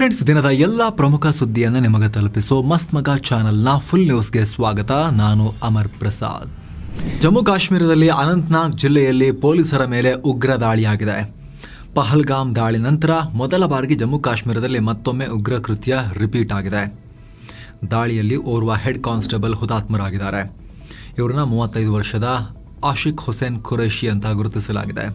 Friends, ದಿನದ ಎಲ್ಲ ಪ್ರಮುಖ ಸುದ್ದಿಯನ್ನು ನಿಮಗೆ ತಲುಪಿಸೋ ಮಸ್ತ್ ಮಗ ಚಾನೆಲ್ನ ಫುಲ್ ನ್ಯೂಸ್ಗೆ ಸ್ವಾಗತ. ನಾನು ಅಮರ್ ಪ್ರಸಾದ್. ಜಮ್ಮು ಕಾಶ್ಮೀರದಲ್ಲಿ ಅನಂತನಾಗ್ ಜಿಲ್ಲೆಯಲ್ಲಿ ಪೊಲೀಸರ ಮೇಲೆ ಉಗ್ರ ದಾಳಿಯಾಗಿದೆ. ಪಹಲ್ಗಾಮ್ ದಾಳಿ ನಂತರ ಮೊದಲ ಬಾರಿಗೆ ಜಮ್ಮು ಕಾಶ್ಮೀರದಲ್ಲಿ ಮತ್ತೊಮ್ಮೆ ಉಗ್ರ ಕೃತ್ಯ ರಿಪೀಟ್ ಆಗಿದೆ. ದಾಳಿಯಲ್ಲಿ ಓರ್ವ ಹೆಡ್ ಕಾನ್ಸ್ಟೇಬಲ್ ಹುತಾತ್ಮರಾಗಿದ್ದಾರೆ. ಇವರನ್ನ 35 ವರ್ಷದ ಆಶಿಕ್ ಹುಸೇನ್ ಖುರೇಶಿ ಅಂತ ಗುರುತಿಸಲಾಗಿದೆ.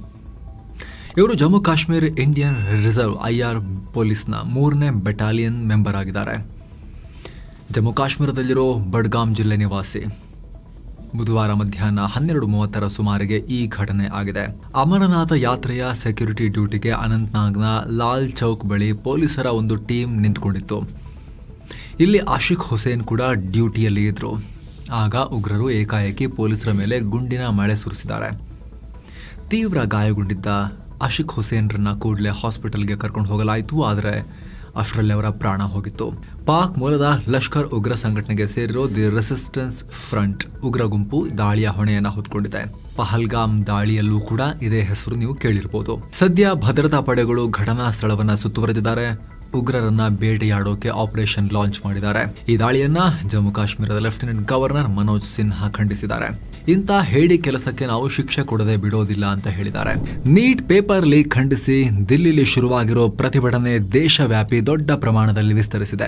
ಇವರು Jammu Kashmir Indian reserve IR ಪೊಲೀಸ್ನ 3ನೇ ಬೆಟಾಲಿಯನ್ ಮೆಂಬರ್ ಆಗಿದ್ದಾರೆ. ಜಮ್ಮು ಕಾಶ್ಮೀರದಲ್ಲಿರೋ ಬಡ್ಗಾಮ್ ಜಿಲ್ಲೆ ನಿವಾಸಿ. ಬುಧವಾರ ಮಧ್ಯಾಹ್ನ 12:30 ಸುಮಾರಿಗೆ ಈ ಘಟನೆ ಆಗಿದೆ. ಅಮರನಾಥ ಯಾತ್ರೆಯ ಸೆಕ್ಯೂರಿಟಿ ಡ್ಯೂಟಿಗೆ ಅನಂತನಾಗ್ನ ಲಾಲ್ ಚೌಕ್ ಬಳಿ ಪೊಲೀಸರ ಒಂದು ಟೀಮ್ ನಿಂತುಕೊಂಡಿತ್ತು. ಇಲ್ಲಿ ಆಶಿಕ್ ಹುಸೇನ್ ಕೂಡ ಡ್ಯೂಟಿಯಲ್ಲಿ ಇದ್ರು. ಆಗ ಉಗ್ರರು ಏಕಾಏಕಿ ಪೊಲೀಸರ ಮೇಲೆ ಗುಂಡಿನ ಮಳೆ ಸುರಿಸಿದ್ದಾರೆ. ತೀವ್ರ ಗಾಯಗೊಂಡಿದ್ದ ಆಶಿಕ್ ಹುಸೇನ್ರನ್ನ ಕೂಡಲೇ ಹಾಸ್ಪಿಟಲ್ಗೆ ಕರ್ಕೊಂಡು ಹೋಗಲಾಯಿತು. ಆದರೆ ಅಷ್ಟರಲ್ಲಿ ಅವರ ಪ್ರಾಣ ಹೋಗಿತ್ತು. ಪಾಕ್ ಮೂಲದ ಲಷ್ಕರ್ ಉಗ್ರ ಸಂಘಟನೆಗೆ ಸೇರಿರೋ ದಿ ರೆಸಿಸ್ಟೆನ್ಸ್ ಫ್ರಂಟ್ ಉಗ್ರ ಗುಂಪು ದಾಳಿಯ ಹೊಣೆಯನ್ನ ಹೊತ್ಕೊಂಡಿದೆ. ಪಹಲ್ಗಾಮ್ ದಾಳಿಯಲ್ಲೂ ಕೂಡ ಇದೇ ಹೆಸರು ನೀವು ಕೇಳಿರಬಹುದು. ಸದ್ಯ ಭದ್ರತಾ ಪಡೆಗಳು ಘಟನಾ ಸ್ಥಳವನ್ನ ಸುತ್ತುವರೆದಿದ್ದಾರೆ. ಉಗ್ರರನ್ನ ಬೇಟೆಯಾಡೋಕೆ ಆಪರೇಷನ್ ಲಾಂಚ್ ಮಾಡಿದ್ದಾರೆ. ಈ ದಾಳಿಯನ್ನ ಜಮ್ಮು ಕಾಶ್ಮೀರದ ಲೆಫ್ಟಿನೆಂಟ್ ಗವರ್ನರ್ ಮನೋಜ್ ಸಿನ್ಹಾ ಖಂಡಿಸಿದ್ದಾರೆ. ಇಂಥ ಹೇಡಿ ಕೆಲಸಕ್ಕೆ ನಾವು ಶಿಕ್ಷೆ ಕೊಡದೆ ಬಿಡೋದಿಲ್ಲ ಅಂತ ಹೇಳಿದ್ದಾರೆ. ನೀಟ್ ಪೇಪರ್ ಲೀಕ್ ಖಂಡಿಸಿ ದಿಲ್ಲಿಲಿ ಶುರುವಾಗಿರೋ ಪ್ರತಿಭಟನೆ ದೇಶವ್ಯಾಪಿ ದೊಡ್ಡ ಪ್ರಮಾಣದಲ್ಲಿ ವಿಸ್ತರಿಸಿದೆ.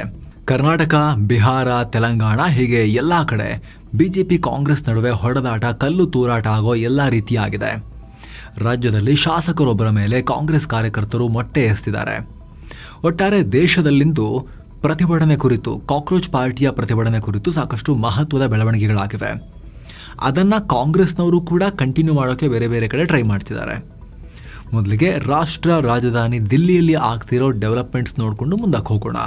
ಕರ್ನಾಟಕ, ಬಿಹಾರ, ತೆಲಂಗಾಣ ಹೀಗೆ ಎಲ್ಲಾ ಕಡೆ ಬಿಜೆಪಿ ಕಾಂಗ್ರೆಸ್ ನಡುವೆ ಹೊಡೆದಾಟ, ಕಲ್ಲು ತೂರಾಟ ಆಗೋ ಎಲ್ಲಾ ರೀತಿಯಾಗಿದೆ. ರಾಜ್ಯದಲ್ಲಿ ಶಾಸಕರೊಬ್ಬರ ಮೇಲೆ ಕಾಂಗ್ರೆಸ್ ಕಾರ್ಯಕರ್ತರು ಮೊಟ್ಟೆ ಎಸೆದಿದ್ದಾರೆ. ಒಟ್ಟಾರೆ ದೇಶದಲ್ಲಿಂದು ಪ್ರತಿಭಟನೆ ಕುರಿತು, ಕಾಕ್ರೋಚ್ ಪಾರ್ಟಿಯ ಪ್ರತಿಭಟನೆ ಕುರಿತು ಸಾಕಷ್ಟು ಮಹತ್ವದ ಬೆಳವಣಿಗೆಗಳಾಗಿವೆ. ಅದನ್ನ ಕಾಂಗ್ರೆಸ್ನವರು ಕೂಡ ಕಂಟಿನ್ಯೂ ಮಾಡೋಕೆ ಬೇರೆ ಬೇರೆ ಕಡೆ ಟ್ರೈ ಮಾಡ್ತಿದ್ದಾರೆ. ಮೊದಲಿಗೆ ರಾಷ್ಟ್ರ ರಾಜಧಾನಿ ದಿಲ್ಲಿಯಲ್ಲಿ ಆಗ್ತಿರೋ ಡೆವಲಪ್ಮೆಂಟ್ಸ್ ನೋಡಿಕೊಂಡು ಮುಂದಕ್ಕೆ ಹೋಗೋಣ.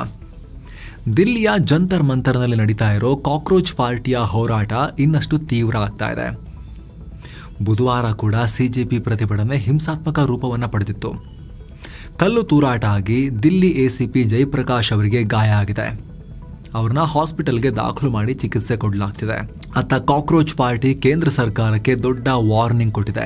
ದಿಲ್ಲಿಯ ಜಂತರ್ ಮಂತರ್ನಲ್ಲಿ ನಡೀತಾ ಇರೋ ಕಾಕ್ರೋಚ್ ಪಾರ್ಟಿಯ ಹೋರಾಟ ಇನ್ನಷ್ಟು ತೀವ್ರ ಆಗ್ತಾ ಇದೆ. ಬುಧವಾರ ಕೂಡ CJP ಪ್ರತಿಭಟನೆ ಹಿಂಸಾತ್ಮಕ ರೂಪವನ್ನು ಪಡೆದಿತ್ತು. ಕಲ್ಲು ತೂರಾಟ ಆಗಿ ದಿಲ್ಲಿ ACP ಜಯಪ್ರಕಾಶ್ ಅವರಿಗೆ ಗಾಯ ಆಗಿದೆ. ಅವ್ರನ್ನ ಹಾಸ್ಪಿಟಲ್ಗೆ ದಾಖಲು ಮಾಡಿ ಚಿಕಿತ್ಸೆ ಕೊಡಲಾಗ್ತಿದೆ. ಅತ್ತ ಕಾಕ್ರೋಚ್ ಪಾರ್ಟಿ ಕೇಂದ್ರ ಸರ್ಕಾರಕ್ಕೆ ದೊಡ್ಡ ವಾರ್ನಿಂಗ್ ಕೊಟ್ಟಿದೆ.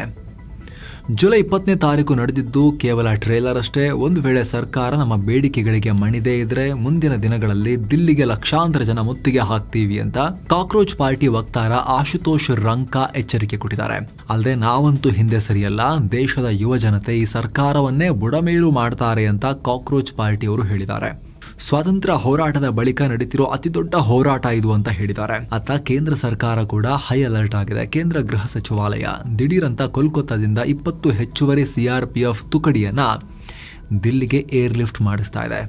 ಜುಲೈ 20ನೇ ತಾರೀಕು ನಡೆದಿದ್ದು ಕೇವಲ ಟ್ರೇಲರ್ ಅಷ್ಟೇ. ಒಂದು ವೇಳೆ ಸರ್ಕಾರ ನಮ್ಮ ಬೇಡಿಕೆಗಳಿಗೆ ಮಣಿದೇ ಇದ್ರೆ ಮುಂದಿನ ದಿನಗಳಲ್ಲಿ ದಿಲ್ಲಿಗೆ ಲಕ್ಷಾಂತರ ಜನ ಮುತ್ತಿಗೆ ಹಾಕ್ತೀವಿ ಅಂತ ಕಾಕ್ರೋಚ್ ಪಾರ್ಟಿ ವಕ್ತಾರ ಆಶುತೋಷ್ ರಂಕಾ ಎಚ್ಚರಿಕೆ ಕೊಟ್ಟಿದ್ದಾರೆ. ಅಲ್ಲದೆ ನಾವಂತೂ ಹಿಂದೆ ಸರಿಯಲ್ಲ, ದೇಶದ ಯುವ ಜನತೆ ಈ ಸರ್ಕಾರವನ್ನೇ ಬುಡಮೇಲು ಮಾಡ್ತಾರೆ ಅಂತ ಕಾಕ್ರೋಚ್ ಪಾರ್ಟಿಯವರು ಹೇಳಿದ್ದಾರೆ. ಸ್ವಾತಂತ್ರ್ಯ ಹೋರಾಟದ ಬಳಿಕ ನಡೀತಿರೋ ಅತಿ ದೊಡ್ಡ ಹೋರಾಟ ಇದು ಅಂತ ಹೇಳಿದ್ದಾರೆ. ಅತ್ತ ಕೇಂದ್ರ ಸರ್ಕಾರ ಕೂಡ ಹೈ ಅಲರ್ಟ್ ಆಗಿದೆ. ಕೇಂದ್ರ ಗೃಹ ಸಚಿವಾಲಯ ದಿಢೀರಂತ ಕೋಲ್ಕತ್ತಾದಿಂದ 20 ಹೆಚ್ಚುವರಿ CRPF ತುಕಡಿಯನ್ನ ದಿಲ್ಲಿಗೆ ಏರ್ ಲಿಫ್ಟ್ ಮಾಡಿಸ್ತಾ ಇದೆ.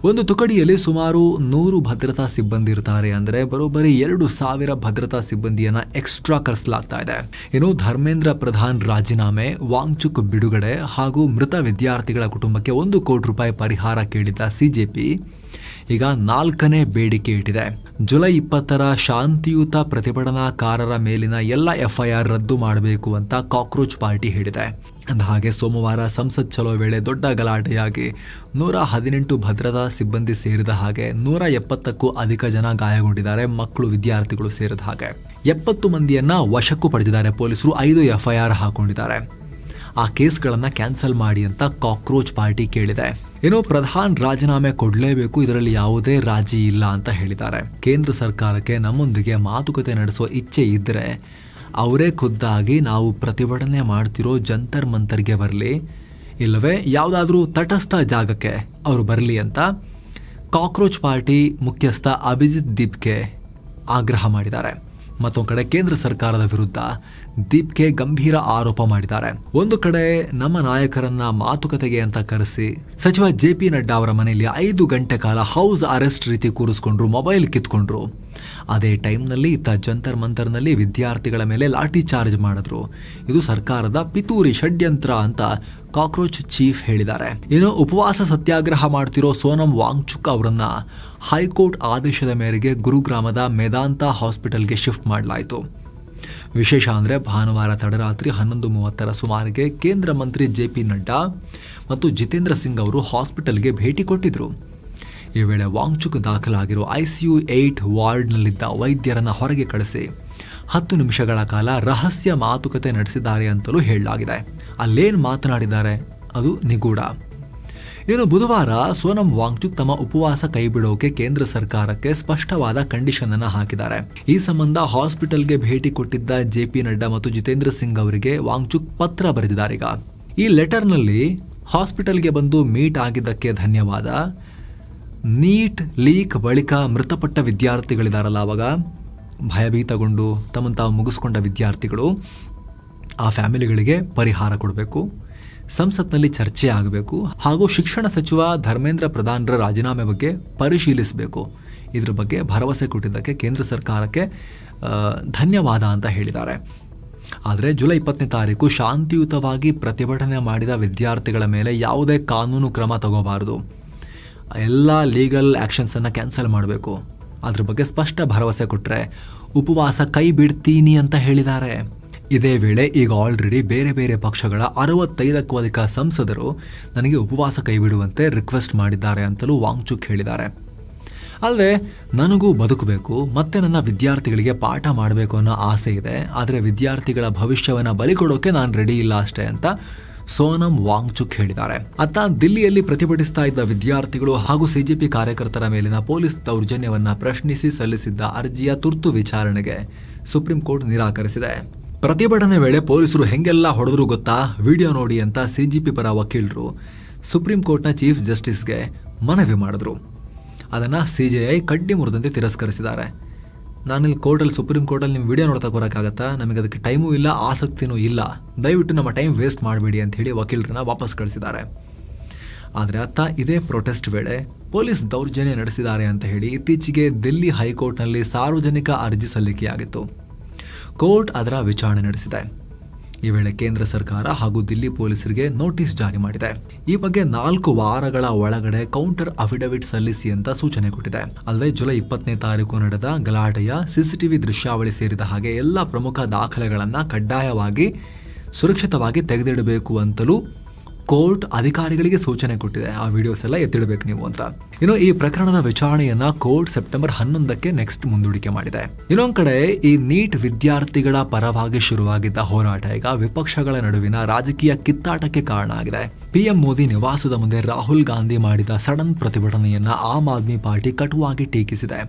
ಒಂದು ತುಕಡಿಯಲ್ಲಿ ಸುಮಾರು 100 ಭದ್ರತಾ ಸಿಬ್ಬಂದಿ ಇರ್ತಾರೆ. ಅಂದ್ರೆ ಬರೋಬ್ಬರಿ 2,000 ಭದ್ರತಾ ಸಿಬ್ಬಂದಿಯನ್ನ ಎಕ್ಸ್ಟ್ರಾ ಕರೆಸಲಾಗ್ತಾ ಇದೆ. ಇನ್ನು ಧರ್ಮೇಂದ್ರ ಪ್ರಧಾನ್ ರಾಜೀನಾಮೆ, ವಾಂಗ್ಚುಕ್ ಬಿಡುಗಡೆ ಹಾಗೂ ಮೃತ ವಿದ್ಯಾರ್ಥಿಗಳ ಕುಟುಂಬಕ್ಕೆ 1 ಕೋಟಿ ರೂಪಾಯಿ ಪರಿಹಾರ ಕೇಳಿದ್ದ CJP ಈಗ 4ನೇ ಬೇಡಿಕೆ ಇಟ್ಟಿದೆ. ಜುಲೈ 20ರ ಶಾಂತಿಯುತ ಪ್ರತಿಭಟನಾಕಾರರ ಮೇಲಿನ ಎಲ್ಲ FIR ರದ್ದು ಮಾಡಬೇಕು ಅಂತ ಕಾಕ್ರೋಚ್ ಪಾರ್ಟಿ ಹೇಳಿದೆ. ಅಂದಹಾಗೆ ಸೋಮವಾರ ಸಂಸತ್ ಚಲೋ ವೇಳೆ ದೊಡ್ಡ ಗಲಾಟೆಯಾಗಿ 118 ಭದ್ರತಾ ಸಿಬ್ಬಂದಿ ಸೇರಿದ ಹಾಗೆ 170ಕ್ಕೂ ಅಧಿಕ ಜನ ಗಾಯಗೊಂಡಿದ್ದಾರೆ. ಮಕ್ಕಳು, ವಿದ್ಯಾರ್ಥಿಗಳು ಸೇರಿದ ಹಾಗೆ 70 ಮಂದಿಯನ್ನ ವಶಕ್ಕೂ ಪಡೆದಿದ್ದಾರೆ ಪೊಲೀಸರು. 5 FIR ಹಾಕೊಂಡಿದ್ದಾರೆ. ಆ ಕೇಸ್ಗಳನ್ನ ಕ್ಯಾನ್ಸಲ್ ಮಾಡಿ ಅಂತ ಕಾಕ್ರೋಚ್ ಪಾರ್ಟಿ ಕೇಳಿದೆ. ಏನೋ ಪ್ರಧಾನ್ ರಾಜೀನಾಮೆ ಕೊಡಲೇಬೇಕು, ಇದರಲ್ಲಿ ಯಾವುದೇ ರಾಜಿ ಇಲ್ಲ ಅಂತ ಹೇಳಿದ್ದಾರೆ. ಕೇಂದ್ರ ಸರ್ಕಾರಕ್ಕೆ ನಮ್ಮೊಂದಿಗೆ ಮಾತುಕತೆ ನಡೆಸುವ ಇಚ್ಛೆ ಇದ್ದರೆ ಅವರೇ ಖುದ್ದಾಗಿ ನಾವು ಪ್ರತಿಭಟನೆ ಮಾಡ್ತಿರೋ ಜಂತರ್ ಮಂತರ್ಗೆ ಬರಲಿ, ಇಲ್ಲವೇ ಯಾವುದಾದ್ರೂ ತಟಸ್ಥ ಜಾಗಕ್ಕೆ ಅವರು ಬರಲಿ ಅಂತ ಕಾಕ್ರೋಚ್ ಪಾರ್ಟಿ ಮುಖ್ಯಸ್ಥ ಅಭಿಜಿತ್ ದೀಪ್ಗೆ ಆಗ್ರಹ ಮಾಡಿದ್ದಾರೆ. ಮತ್ತೊಂದು ಕಡೆ ಕೇಂದ್ರ ಸರ್ಕಾರದ ವಿರುದ್ಧ ದೀಪ್ಗೆ ಗಂಭೀರ ಆರೋಪ ಮಾಡಿದ್ದಾರೆ. ಒಂದು ಕಡೆ ನಮ್ಮ ನಾಯಕರನ್ನ ಮಾತುಕತೆಗೆ ಅಂತ ಕರೆಸಿ ಸಚಿವ JP ನಡ್ಡಾ ಅವರ ಮನೆಯಲ್ಲಿ 5 ಗಂಟೆ ಕಾಲ ಹೌಸ್ ಅರೆಸ್ಟ್ ರೀತಿ ಕೂರಿಸ್ಕೊಂಡ್ರು, ಮೊಬೈಲ್ ಕಿತ್ಕೊಂಡ್ರು. ಅದೇ ಟೈಮ್ನಲ್ಲಿ ಇತ್ತ ಜಂತರ್ ಮಂತರ್ನಲ್ಲಿ ವಿದ್ಯಾರ್ಥಿಗಳ ಮೇಲೆ ಲಾಠಿ ಚಾರ್ಜ್ ಮಾಡಿದ್ರು. ಇದು ಸರ್ಕಾರದ ಪಿತೂರಿ ಷಡ್ಯಂತ್ರ ಅಂತ ಕಾಕ್ರೋಚ್ ಚೀಫ್ ಹೇಳಿದ್ದಾರೆ. ಇನ್ನು ಉಪವಾಸ ಸತ್ಯಾಗ್ರಹ ಮಾಡ್ತಿರೋ ಸೋನಂ ವಾಂಗ್ಚುಕ್ ಅವರನ್ನ ಹೈಕೋರ್ಟ್ ಆದೇಶದ ಮೇರೆಗೆ ಗುರುಗ್ರಾಮದ ಮೇದಾಂತ ಹಾಸ್ಪಿಟಲ್ಗೆ ಶಿಫ್ಟ್ ಮಾಡಲಾಯಿತು. ವಿಶೇಷ ಅಂದರೆ ಭಾನುವಾರ ತಡರಾತ್ರಿ 11:30 ಸುಮಾರಿಗೆ ಕೇಂದ್ರ ಮಂತ್ರಿ JP ನಡ್ಡಾ ಮತ್ತು ಜಿತೇಂದ್ರ ಸಿಂಗ್ ಅವರು ಹಾಸ್ಪಿಟಲ್ಗೆ ಭೇಟಿ ಕೊಟ್ಟಿದ್ರು. ಈ ವೇಳೆ ವಾಂಗ್ಚುಕ್ ದಾಖಲಾಗಿರೋ ICU 8 ವಾರ್ಡ್ನಲ್ಲಿದ್ದ ವೈದ್ಯರನ್ನ ಹೊರಗೆ ಕಳಿಸಿ 10 ನಿಮಿಷಗಳ ಕಾಲ ರಹಸ್ಯ ಮಾತುಕತೆ ನಡೆಸಿದ್ದಾರೆ ಅಂತಲೂ ಹೇಳಲಾಗಿದೆ. ಅಲ್ಲೇನು ಮಾತನಾಡಿದ್ದಾರೆ ಅದು ನಿಗೂಢ. ಇನ್ನು ಬುಧವಾರ ಸೋನಂ ವಾಂಗ್ಚುಕ್ ತಮ್ಮ ಉಪವಾಸ ಕೈಬಿಡೋಕೆ ಕೇಂದ್ರ ಸರ್ಕಾರಕ್ಕೆ ಸ್ಪಷ್ಟವಾದ ಕಂಡೀಷನ್ ಅನ್ನು ಹಾಕಿದ್ದಾರೆ. ಈ ಸಂಬಂಧ ಹಾಸ್ಪಿಟಲ್ಗೆ ಭೇಟಿ ಕೊಟ್ಟಿದ್ದ JP ನಡ್ಡಾ ಮತ್ತು ಜಿತೇಂದ್ರ ಸಿಂಗ್ ಅವರಿಗೆ ವಾಂಗ್ಚುಕ್ ಪತ್ರ ಬರೆದಿದ್ದಾರೆ. ಈಗ ಈ ಲೆಟರ್ನಲ್ಲಿ ಹಾಸ್ಪಿಟಲ್ಗೆ ಬಂದು ಮೀಟ್ ಆಗಿದ್ದಕ್ಕೆ ಧನ್ಯವಾದ. ನೀಟ್ ಲೀಕ್ ಬಳಿಕ ಮೃತಪಟ್ಟ ವಿದ್ಯಾರ್ಥಿಗಳಿದಾರಲ್ಲ, ಅವಾಗ ಭಯಭೀತಗೊಂಡು ತಮ್ಮನ್ನು ತಾವು ಮುಗಿಸ್ಕೊಂಡ ವಿದ್ಯಾರ್ಥಿಗಳು, ಆ ಫ್ಯಾಮಿಲಿಗಳಿಗೆ ಪರಿಹಾರ ಕೊಡಬೇಕು, ಸಂಸತ್ನಲ್ಲಿ ಚರ್ಚೆ ಆಗಬೇಕು, ಹಾಗೂ ಶಿಕ್ಷಣ ಸಚಿವ ಧರ್ಮೇಂದ್ರ ಪ್ರಧಾನ್ರ ರಾಜೀನಾಮೆ ಬಗ್ಗೆ ಪರಿಶೀಲಿಸಬೇಕು. ಇದ್ರ ಬಗ್ಗೆ ಭರವಸೆ ಕೊಟ್ಟಿದ್ದಕ್ಕೆ ಕೇಂದ್ರ ಸರ್ಕಾರಕ್ಕೆ ಧನ್ಯವಾದ ಅಂತ ಹೇಳಿದ್ದಾರೆ. ಆದರೆ ಜುಲೈ 20ನೇ ತಾರೀಕು ಶಾಂತಿಯುತವಾಗಿ ಪ್ರತಿಭಟನೆ ಮಾಡಿದ ವಿದ್ಯಾರ್ಥಿಗಳ ಮೇಲೆ ಯಾವುದೇ ಕಾನೂನು ಕ್ರಮ ತಗೋಬಾರದು, ಎಲ್ಲ ಲೀಗಲ್ ಆ್ಯಕ್ಷನ್ಸನ್ನು ಕ್ಯಾನ್ಸಲ್ ಮಾಡಬೇಕು, ಅದ್ರ ಬಗ್ಗೆ ಸ್ಪಷ್ಟ ಭರವಸೆ ಕೊಟ್ಟರೆ ಉಪವಾಸ ಕೈ ಬಿಡ್ತೀನಿ ಅಂತ ಹೇಳಿದ್ದಾರೆ. ಇದೇ ವೇಳೆ ಈಗ ಆಲ್ರೆಡಿ ಬೇರೆ ಬೇರೆ ಪಕ್ಷಗಳ 65ಕ್ಕೂ ಅಧಿಕ ಸಂಸದರು ನನಗೆ ಉಪವಾಸ ಕೈ ಬಿಡುವಂತೆ ರಿಕ್ವೆಸ್ಟ್ ಮಾಡಿದ್ದಾರೆ ಅಂತಲೂ ವಾಂಗ್ಚುಕ್ ಹೇಳಿದ್ದಾರೆ. ಅಲ್ಲದೆ ನನಗೂ ಬದುಕಬೇಕು, ಮತ್ತೆ ನನ್ನ ವಿದ್ಯಾರ್ಥಿಗಳಿಗೆ ಪಾಠ ಮಾಡಬೇಕು ಅನ್ನೋ ಆಸೆ ಇದೆ, ಆದರೆ ವಿದ್ಯಾರ್ಥಿಗಳ ಭವಿಷ್ಯವನ್ನು ಬಲಿಕೊಡೋಕೆ ನಾನು ರೆಡಿ ಇಲ್ಲ ಅಷ್ಟೇ ಅಂತ ಸೋನಂ ವಾಂಗ್ಚುಕ್ ಹೇಳಿದ್ದಾರೆ. ಅತ್ತ ದಿಲ್ಲಿಯಲ್ಲಿ ಪ್ರತಿಭಟಿಸ್ತಾ ಇದ್ದ ವಿದ್ಯಾರ್ಥಿಗಳು ಹಾಗೂ CJP ಕಾರ್ಯಕರ್ತರ ಮೇಲಿನ ಪೊಲೀಸ್ ದೌರ್ಜನ್ಯವನ್ನ ಪ್ರಶ್ನಿಸಿ ಸಲ್ಲಿಸಿದ್ದ ಅರ್ಜಿಯ ತುರ್ತು ವಿಚಾರಣೆಗೆ ಸುಪ್ರೀಂ ಕೋರ್ಟ್ ನಿರಾಕರಿಸಿದೆ. ಪ್ರತಿಭಟನೆ ವೇಳೆ ಪೊಲೀಸರು ಹೆಂಗೆಲ್ಲ ಹೊಡೆದ್ರು ಗೊತ್ತಾ, ವಿಡಿಯೋ ನೋಡಿ ಅಂತ CJP ಪರ ವಕೀಲರು ಸುಪ್ರೀಂ ಕೋರ್ಟ್ನ ಚೀಫ್ ಜಸ್ಟಿಸ್ಗೆ ಮನವಿ ಮಾಡಿದ್ರು. ಅದನ್ನು CJI ಕಡ್ಡಿ ಮುರಿದಂತೆ ತಿರಸ್ಕರಿಸಿದ್ದಾರೆ. ನಾನಿಲ್ಲಿ ಕೋರ್ಟಲ್ಲಿ ಸುಪ್ರೀಂ ಕೋರ್ಟಲ್ಲಿ ನಿಮ್ಮ ವಿಡಿಯೋ ನೋಡ್ತಾ ಬರೋಕ್ಕಾಗತ್ತಾ, ನಮಗೆ ಅದಕ್ಕೆ ಟೈಮೂ ಇಲ್ಲ, ಆಸಕ್ತಿನೂ ಇಲ್ಲ, ದಯವಿಟ್ಟು ನಮ್ಮ ಟೈಮ್ ವೇಸ್ಟ್ ಮಾಡಬೇಡಿ ಅಂತ ಹೇಳಿ ವಕೀಲರನ್ನ ವಾಪಸ್ ಕಳಿಸಿದ್ದಾರೆ. ಆದರೆ ಅತ್ತ ಇದೇ ಪ್ರೊಟೆಸ್ಟ್ ವೇಳೆ ಪೊಲೀಸ್ ದೌರ್ಜನ್ಯ ನಡೆಸಿದ್ದಾರೆ ಅಂತ ಹೇಳಿ ಇತ್ತೀಚೆಗೆ ದಿಲ್ಲಿ ಹೈಕೋರ್ಟ್ನಲ್ಲಿ ಸಾರ್ವಜನಿಕ ಅರ್ಜಿ ಸಲ್ಲಿಕೆಯಾಗಿತ್ತು. ಕೋರ್ಟ್ ಅದರ ವಿಚಾರಣೆ ನಡೆಸಿದೆ. ಈ ವೇಳೆ ಕೇಂದ್ರ ಸರ್ಕಾರ ಹಾಗೂ ದಿಲ್ಲಿ ಪೊಲೀಸರಿಗೆ ನೋಟಿಸ್ ಜಾರಿ ಮಾಡಿದೆ. ಈ ಬಗ್ಗೆ 4 ವಾರಗಳ ಒಳಗಡೆ ಕೌಂಟರ್ ಅಫಿಡವಿಟ್ ಸಲ್ಲಿಸಿ ಅಂತ ಸೂಚನೆ ಕೊಟ್ಟಿದೆ. ಅಲ್ಲದೆ ಜುಲೈ 20ನೇ ತಾರೀಕು ನಡೆದ ಗಲಾಟೆಯ CCTV ದೃಶ್ಯಾವಳಿ ಸೇರಿದ ಹಾಗೆ ಎಲ್ಲ ಪ್ರಮುಖ ದಾಖಲೆಗಳನ್ನು ಕಡ್ಡಾಯವಾಗಿ ಸುರಕ್ಷಿತವಾಗಿ ತೆಗೆದಿಡಬೇಕು ಅಂತಲೂ ಕೋರ್ಟ್ ಅಧಿಕಾರಿಗಳಿಗೆ ಸೂಚನೆ ಕೊಟ್ಟಿದೆ. ಆ ವಿಡಿಯೋಸ್ ಎಲ್ಲ ಎತ್ತಿಡಬೇಕು ನೀವು ಅಂತ. ಇನ್ನು ಈ ಪ್ರಕರಣದ ವಿಚಾರಣೆಯನ್ನ ಕೋರ್ಟ್ ಸೆಪ್ಟೆಂಬರ್ 11ಕ್ಕೆ ನೆಕ್ಸ್ಟ್ ಮುಂದೂಡಿಕೆ ಮಾಡಿದೆ. ಇನ್ನೊಂದ್ ಕಡೆ ಈ ನೀಟ್ ವಿದ್ಯಾರ್ಥಿಗಳ ಪರವಾಗಿ ಶುರುವಾಗಿದ್ದ ಹೋರಾಟ ಈಗ ವಿಪಕ್ಷಗಳ ನಡುವಿನ ರಾಜಕೀಯ ಕಿತ್ತಾಟಕ್ಕೆ ಕಾರಣ ಆಗಿದೆ. PM ಮೋದಿ ನಿವಾಸದ ಮುಂದೆ ರಾಹುಲ್ ಗಾಂಧಿ ಮಾಡಿದ ಸಡನ್ ಪ್ರತಿಭಟನೆಯನ್ನ ಆಮ್ ಆದ್ಮಿ ಪಾರ್ಟಿ ಕಟುವಾಗಿ ಟೀಕಿಸಿದೆ.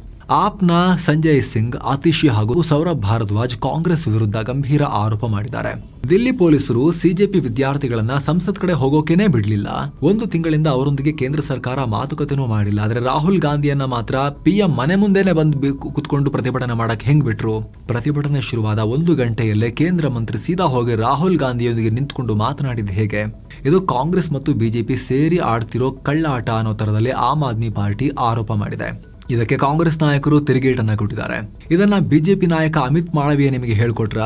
ಆಪ್ನ ಸಂಜಯ್ ಸಿಂಗ್, ಆತಿಶಿ ಹಾಗೂ ಸೌರಭ್ ಭಾರದ್ವಾಜ್ ಕಾಂಗ್ರೆಸ್ ವಿರುದ್ಧ ಗಂಭೀರ ಆರೋಪ ಮಾಡಿದ್ದಾರೆ. ದಿಲ್ಲಿ ಪೊಲೀಸರು CJP ವಿದ್ಯಾರ್ಥಿಗಳನ್ನ ಸಂಸತ್ ಕಡೆ ಹೋಗೋಕೆನೇ ಬಿಡ್ಲಿಲ್ಲ. 1 ತಿಂಗಳಿಂದ ಅವರೊಂದಿಗೆ ಕೇಂದ್ರ ಸರ್ಕಾರ ಮಾತುಕತೆನೂ ಮಾಡಿಲ್ಲ. ಆದ್ರೆ ರಾಹುಲ್ ಗಾಂಧಿಯನ್ನ ಮಾತ್ರ PM ಮನೆ ಮುಂದೆನೆ ಬಂದು ಕುತ್ಕೊಂಡು ಪ್ರತಿಭಟನೆ ಮಾಡಕ್ ಹೆಂಗ್ ಬಿಟ್ರು? ಪ್ರತಿಭಟನೆ ಶುರುವಾದ 1 ಗಂಟೆಯಲ್ಲೇ ಕೇಂದ್ರ ಮಂತ್ರಿ ಸೀದಾ ಹೋಗಿ ರಾಹುಲ್ ಗಾಂಧಿಯೊಂದಿಗೆ ನಿಂತ್ಕೊಂಡು ಮಾತನಾಡಿದ ಹೇಗೆ? ಇದು ಕಾಂಗ್ರೆಸ್ ಮತ್ತು BJP ಸೇರಿ ಆಡ್ತಿರೋ ಕಳ್ಳಾಟ ಅನ್ನೋ ತರದಲ್ಲಿ ಆಮ್ ಆದ್ಮಿ ಪಾರ್ಟಿ ಆರೋಪ ಮಾಡಿದೆ. ಇದಕ್ಕೆ ಕಾಂಗ್ರೆಸ್ ನಾಯಕರು ತಿರುಗೇಟನ್ನ ಕೊಟ್ಟಿದ್ದಾರೆ. ಇದನ್ನ BJP ನಾಯಕ ಅಮಿತ್ ಮಾಳವಿಯ ನಿಮಗೆ ಹೇಳ್ಕೊಟ್ರ?